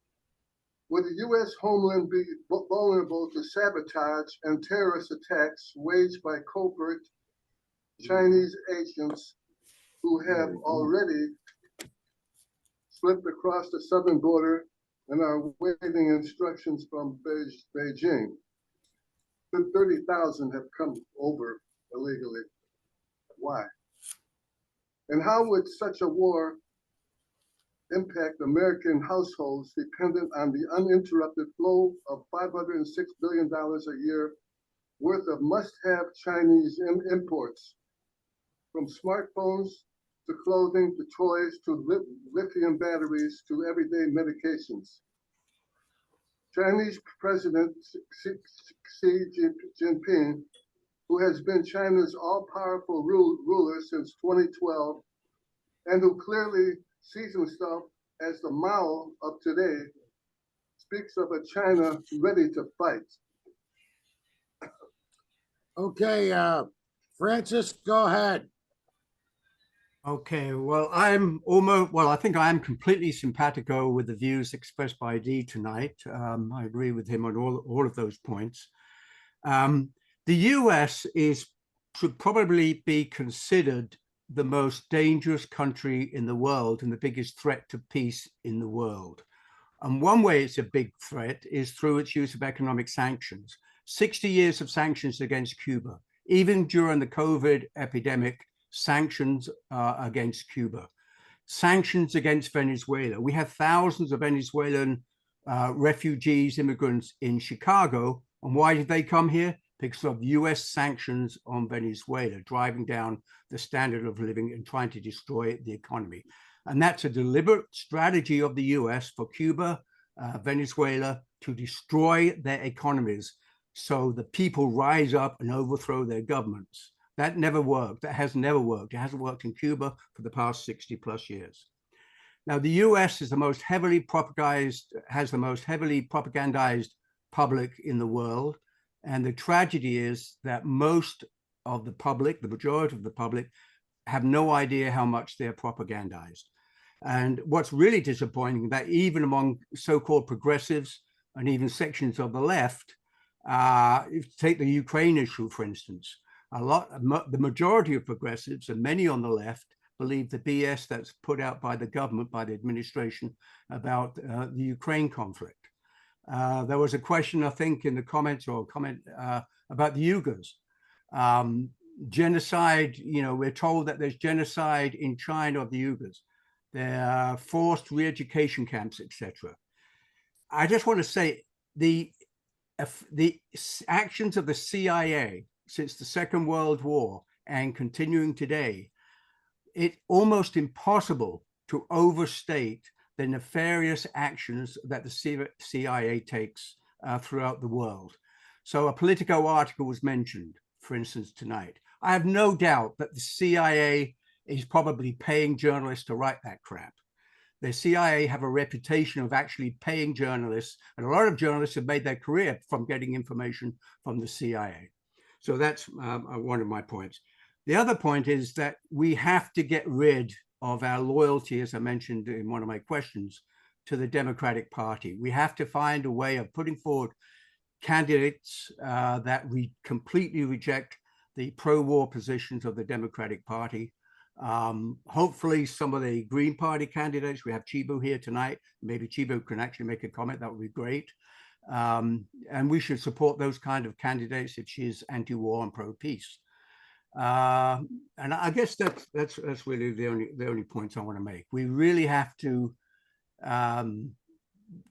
Would the U.S. homeland be vulnerable to sabotage and terrorist attacks waged by covert Chinese agents who have already slipped across the southern border and are waiting instructions from Beijing? 30,000 have come over illegally. Why? And how would such a war impact American households dependent on the uninterrupted flow of $506 billion a year worth of must-have Chinese imports, from smartphones to clothing to toys to lithium batteries to everyday medications? Chinese President Xi Jinping, who has been China's all-powerful ruler since 2012, and who clearly sees himself as the Mao of today, speaks of a China ready to fight. Okay, Francis, go ahead. Okay, well, I think I am completely simpatico with the views expressed by Dee tonight. I agree with him on all of those points. The US should probably be considered the most dangerous country in the world and the biggest threat to peace in the world. And one way it's a big threat is through its use of economic sanctions. 60 years of sanctions against Cuba, even during the COVID epidemic, sanctions against Cuba, sanctions against Venezuela. We have thousands of Venezuelan refugees, immigrants in Chicago. And why did they come here? Because of US sanctions on Venezuela, driving down the standard of living and trying to destroy the economy. And that's a deliberate strategy of the US for Cuba, Venezuela, to destroy their economies so the people rise up and overthrow their governments. That never worked. That has never worked. It hasn't worked in Cuba for the past 60 plus years. Now, the US is the most heavily propagandized public in the world. And the tragedy is that most of the public, the majority of the public, have no idea how much they're propagandized. And what's really disappointing that even among so-called progressives and even sections of the left, if you take the Ukraine issue, for instance, the majority of progressives and many on the left believe the BS that's put out by the government, by the administration about the Ukraine conflict. There was a question, I think, in the comments or comment about the Uyghurs. Genocide, we're told that there's genocide in China of the Uyghurs. their forced re-education camps, etc. I just want to say the actions of the CIA since the Second World War and continuing today, it's almost impossible to overstate the nefarious actions that the CIA takes throughout the world. So a Politico article was mentioned, for instance, tonight. I have no doubt that the CIA is probably paying journalists to write that crap. The CIA have a reputation of actually paying journalists, and a lot of journalists have made their career from getting information from the CIA. So that's one of my points. The other point is that we have to get rid of our loyalty, as I mentioned in one of my questions, to the Democratic Party. We have to find a way of putting forward candidates that completely reject the pro-war positions of the Democratic Party. Hopefully some of the Green Party candidates, we have Chibu here tonight, maybe Chibu can actually make a comment, that would be great. And we should support those kind of candidates if she is anti-war and pro-peace. And I guess that's really the only points I want to make. We really have to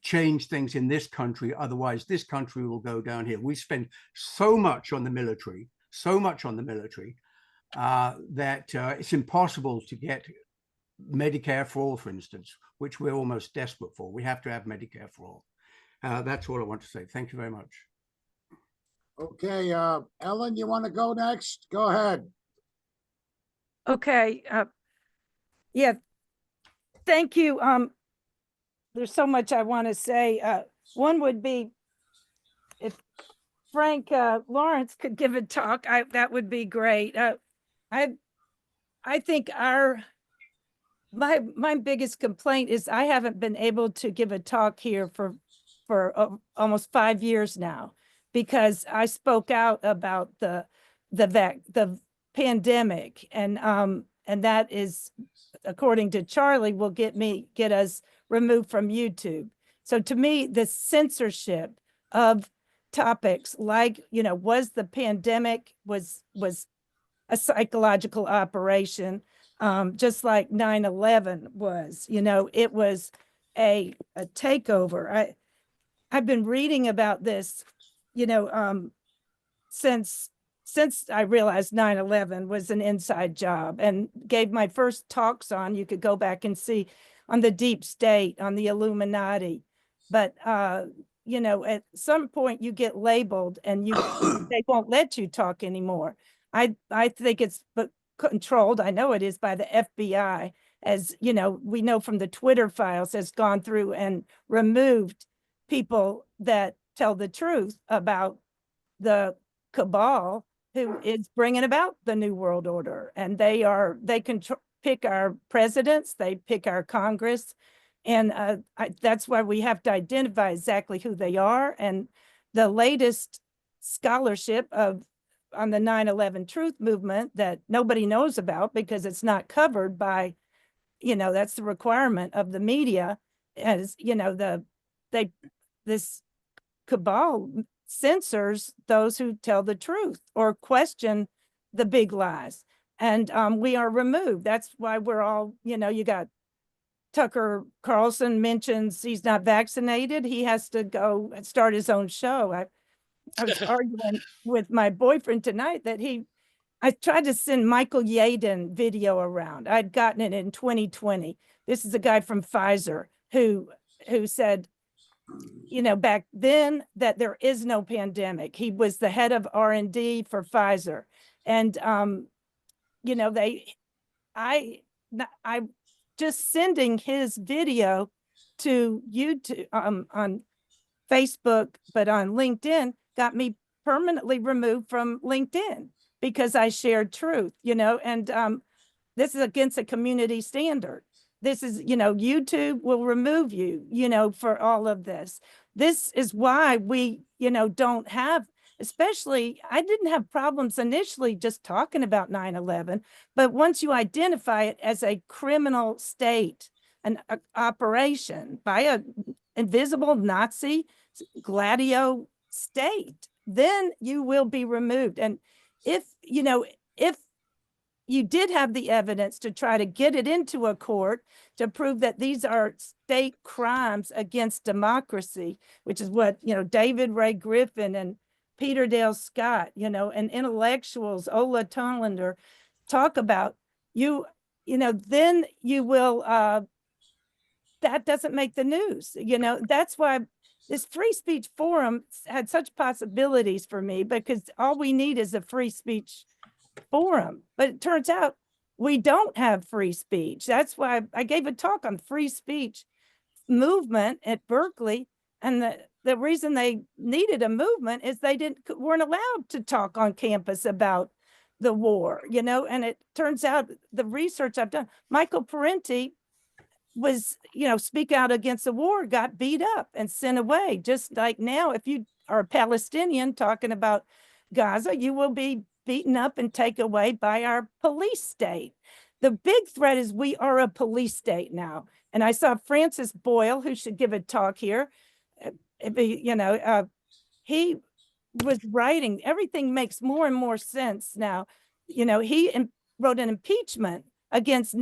change things in this country, otherwise this country will go downhill. We spend so much on the military, that it's impossible to get Medicare for all, for instance, which we're almost desperate for. We have to have Medicare for all. That's all I want to say. Thank you very much. Okay, Ellen, you want to go next? Go ahead. Okay. Yeah. Thank you. There's so much I want to say. One would be if Frank Lawrence could give a talk, that would be great. I think my biggest complaint is I haven't been able to give a talk here for almost 5 years now, because I spoke out about the pandemic, and that is, according to Charlie, will get us removed from YouTube. So to me, the censorship of topics like, was the pandemic was a psychological operation, just like 9/11 was, it was a takeover. I've been reading about this, since I realized 9/11 was an inside job, and gave my first talks on, you could go back and see, on the deep state, on the Illuminati. But, at some point you get labeled and they won't let you talk anymore. I think it's controlled. I know it is, by the FBI, as we know from the Twitter files, has gone through and removed people that tell the truth about the cabal who is bringing about the New World Order. And they pick our presidents, they pick our Congress. And that's why we have to identify exactly who they are. And the latest scholarship on the 9/11 truth movement that nobody knows about because it's not covered by, that's the requirement of the media, as this cabal censors those who tell the truth or question the big lies. And we are removed. That's why we're all, you got Tucker Carlson mentions he's not vaccinated. He has to go and start his own show. I was arguing with my boyfriend tonight that I tried to send Michael Yaden video around. I'd gotten it in 2020. This is a guy from Pfizer who said, back then, that there is no pandemic. He was the head of R&D for Pfizer. And, I just sending his video to YouTube on Facebook, but on LinkedIn, got me permanently removed from LinkedIn because I shared truth, and this is against a community standard. This is, YouTube will remove you, for all of this. This is why we, don't have, especially, I didn't have problems initially just talking about 9/11, but once you identify it as a criminal state, an operation by a invisible Nazi Gladio state, then you will be removed. And if you did have the evidence to try to get it into a court to prove that these are state crimes against democracy, which is what, David Ray Griffin and Peter Dale Scott, and intellectuals, Ola Tonlander, talk about. Then you will, that doesn't make the news. That's why this free speech forum had such possibilities for me, because all we need is a free speech forum. But it turns out we don't have free speech. That's why I gave a talk on free speech movement at Berkeley. And the reason they needed a movement is they weren't allowed to talk on campus about the war, and it turns out the research I've done, Michael Parenti was, speak out against the war, got beat up and sent away. Just like now, if you are a Palestinian talking about Gaza, you will be beaten up and taken away by our police state. The big threat is we are a police state now. And I saw Francis Boyle, who should give a talk here. He was writing, everything makes more and more sense now. He wrote an impeachment against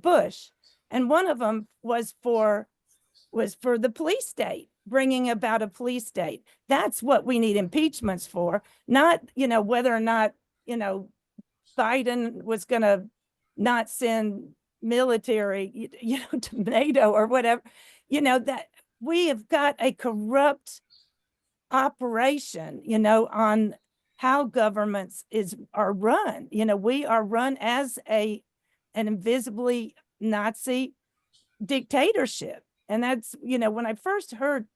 Bush. And one of them was for the police state, bringing about a police state. That's what we need impeachments for, not, whether or not, Biden was going to not send military, to NATO or whatever, that we have got a corrupt operation, on how governments are run. We are run as an invisibly Nazi dictatorship. And that's, when I first heard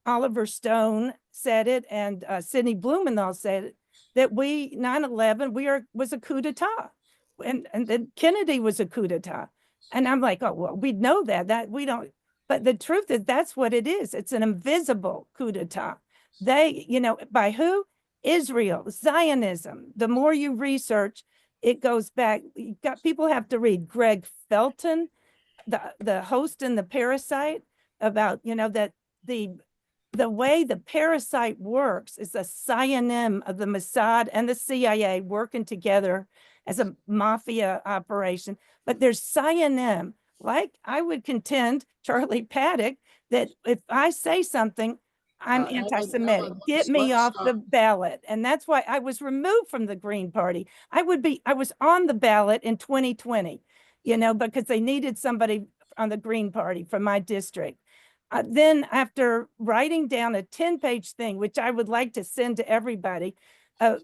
Oliver Stone said it and Sidney Blumenthal said it, that 9/11 was a coup d'etat, and then Kennedy was a coup d'etat. And I'm like, oh, well, we know that we don't, but the truth is that's what it is. It's an invisible coup d'etat. They, by who? Israel, Zionism. The more you research, it goes back. People have to read Greg Felton, the host and the parasite, about, that the way the parasite works is a synonym of the Mossad and the CIA working together as a mafia operation. But there's synonym, like I would contend, Charlie Paddock, that if I say something, I'm anti-Semitic. Get me off the ballot. And that's why I was removed from the Green Party. I was on the ballot in 2020, because they needed somebody on the Green Party from my district. Then after writing down a 10-page thing, which I would like to send to everybody, of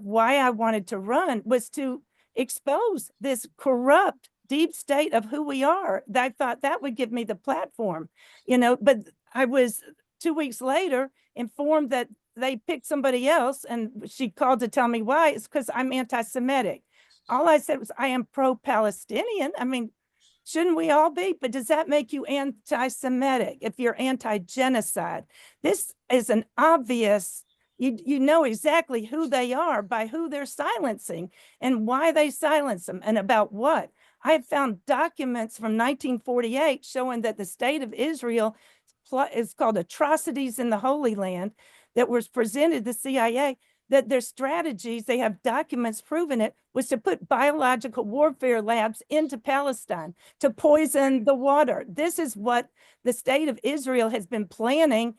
why I wanted to run, was to expose this corrupt deep state of who we are. I thought that would give me the platform, but I was 2 weeks later informed that they picked somebody else, and she called to tell me why. It's because I'm anti-Semitic. All I said was, I am pro-Palestinian. I mean, shouldn't we all be? But does that make you anti-Semitic if you're anti-genocide? This is an obvious, you know exactly who they are by who they're silencing and why they silence them and about what. I have found documents from 1948 showing that the state of Israel is called Atrocities in the Holy Land, that was presented to the CIA, that their strategies, they have documents proving it, was to put biological warfare labs into Palestine to poison the water. This is what the state of Israel has been planning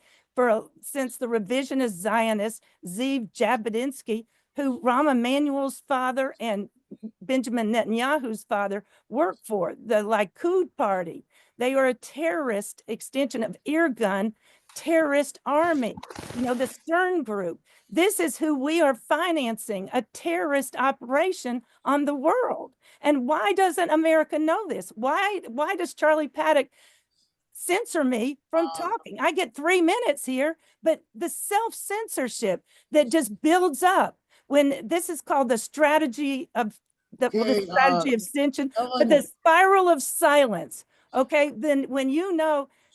since the revisionist Zionist Zeev Jabotinsky, who Rahm Emanuel's father and Benjamin Netanyahu's father worked for, the Likud party. They are a terrorist extension of Irgun terrorist army, the Stern Group. This is who we are financing, a terrorist operation on the world. And why doesn't America know this? Why does Charlie Paddock censor me from talking? I get 3 minutes here, but the self-censorship that just builds up when this is called the strategy of the strategy of extension, but the spiral of silence. Okay, then when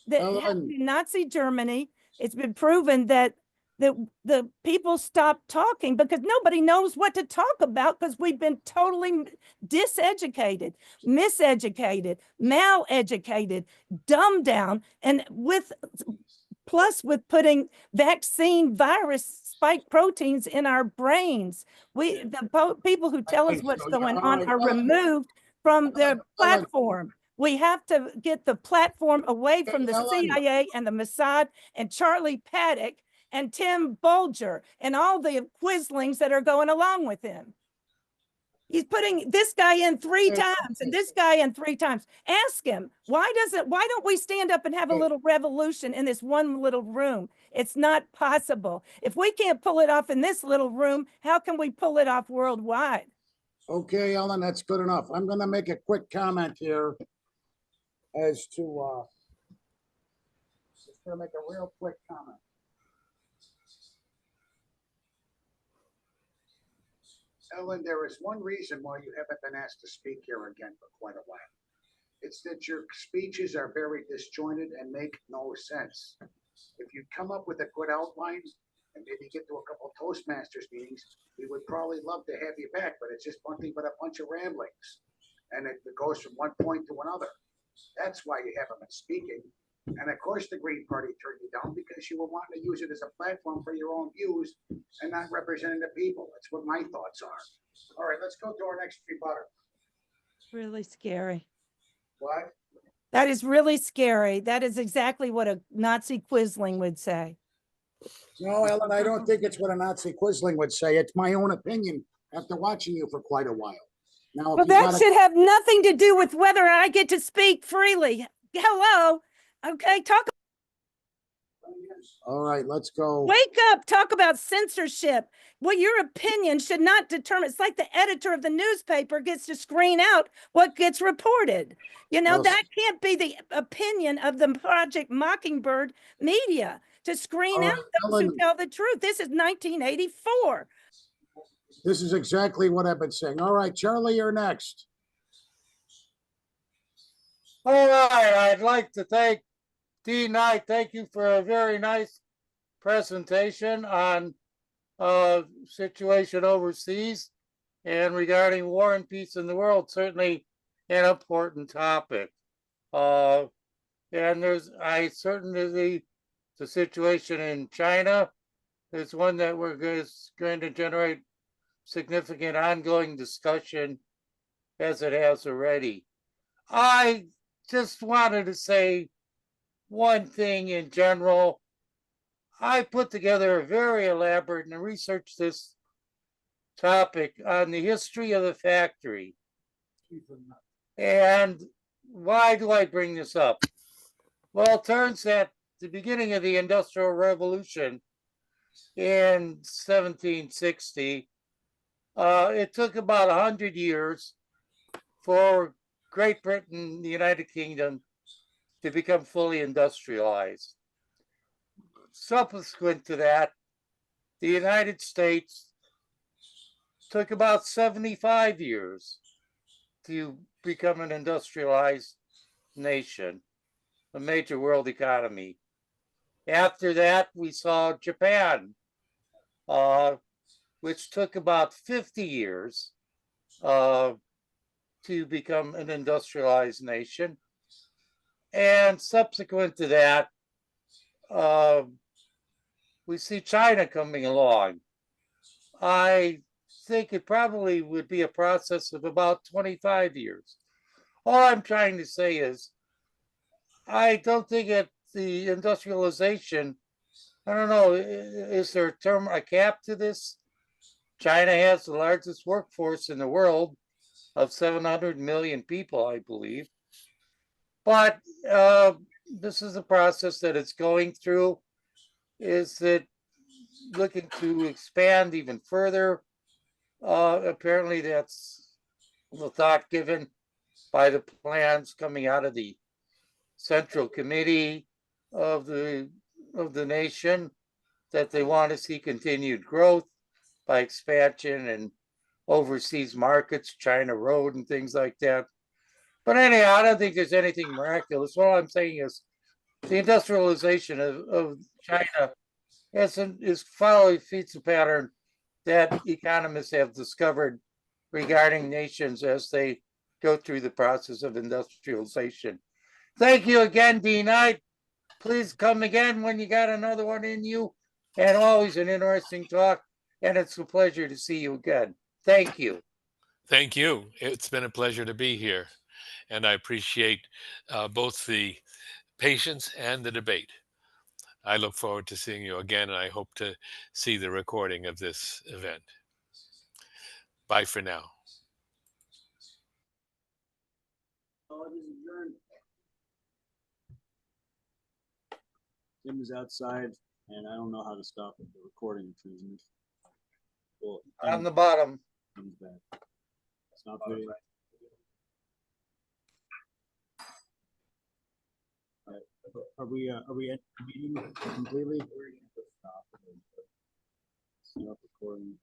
that Nazi Germany, it's been proven that the people stopped talking because nobody knows what to talk about, because we've been totally diseducated, miseducated, maleducated, dumbed down, and with plus with putting vaccine virus spike proteins in our brains. The people who tell us Okay, what's so going you're- on all are right, Ellen, removed from their Ellen. platform. We have to get the platform away from the Ellen. CIA and the Mossad and Charlie Paddock and Tim Bolger and all the quislings that are going along with him. He's putting this guy in 3 times and this guy in 3 times. Ask him, why don't we stand up and have a little revolution in this one little room? It's not possible. If we can't pull it off in this little room, how can we pull it off worldwide? Okay, Ellen, that's good enough. I'm gonna make a quick comment here as to, just gonna make a real quick comment. Ellen, there is one reason why you haven't been asked to speak here again for quite a while. It's that your speeches are very disjointed and make no sense. If you come up with a good outline and maybe get to a couple of Toastmasters meetings, we would probably love to have you back, but it's just nothing but a bunch of ramblings. And it goes from one point to another. That's why you haven't been speaking. And of course, the Green Party turned you down because you were wanting to use it as a platform for your own views and not representing the people. That's what my thoughts are. All right, let's go to our next rebutter. Really scary. What? That is really scary. That is exactly what a Nazi quisling would say. No, Ellen, I don't think it's what a Nazi quisling would say. It's my own opinion after watching you for quite a while. Now, Well, that should have nothing to do with whether I get to speak freely. Hello. Okay, talk. All right, let's go. Wake up, talk about censorship. Well, your opinion should not determine. It's like the editor of the newspaper gets to screen out what gets reported. You know, Well, that can't be the opinion of the Project Mockingbird media to screen All out right, those who Ellen. tell the truth. This is 1984. This is exactly what I've been saying. All right, Charlie, you're next. All right, I'd like to thank Dee Knight. Thank you for a very nice presentation on situation overseas and regarding war and peace in the world. Certainly an important topic. And I certainly, the situation in China is one that is going to generate significant ongoing discussion as it has already. I just wanted to say one thing in general. I put together a very elaborate and researched this topic on the history of the factory. And why do I bring this up? Well, it turns out the beginning of the Industrial Revolution in 1760, it took about 100 years for Great Britain, the United Kingdom, to become fully industrialized. Subsequent to that, the United States took about 75 years to become an industrialized nation, a major world economy. After that, we saw Japan, which took about 50 years to become an industrialized nation. And subsequent to that, we see China coming along. I think it probably would be a process of about 25 years. All I'm trying to say is, I don't think the industrialization, I don't know, is there a cap to this? China has the largest workforce in the world of 700 million people, I believe. But this is a process that it's going through. Is it looking to expand even further? Apparently that's the thought given by the plans coming out of the Central Committee of the nation, that they want to see continued growth by expansion and overseas markets, China Road and things like that. But anyhow, I don't think there's anything miraculous. All I'm saying is the industrialization of China feeds the pattern that economists have discovered regarding nations as they go through the process of industrialization. Thank you again, Dee Knight. Please come again when you got another one in you. And always an interesting talk. And it's a pleasure to see you again. Thank you. Thank you. It's been a pleasure to be here. And I appreciate both the patience and the debate. I look forward to seeing you again, and I hope to see the recording of this event. Bye for now. Tim is outside, and I don't know how to stop the recording of treason. Well, On the bottom. comes back. Stop video. All right. Are we at the meeting completely? Stop recording.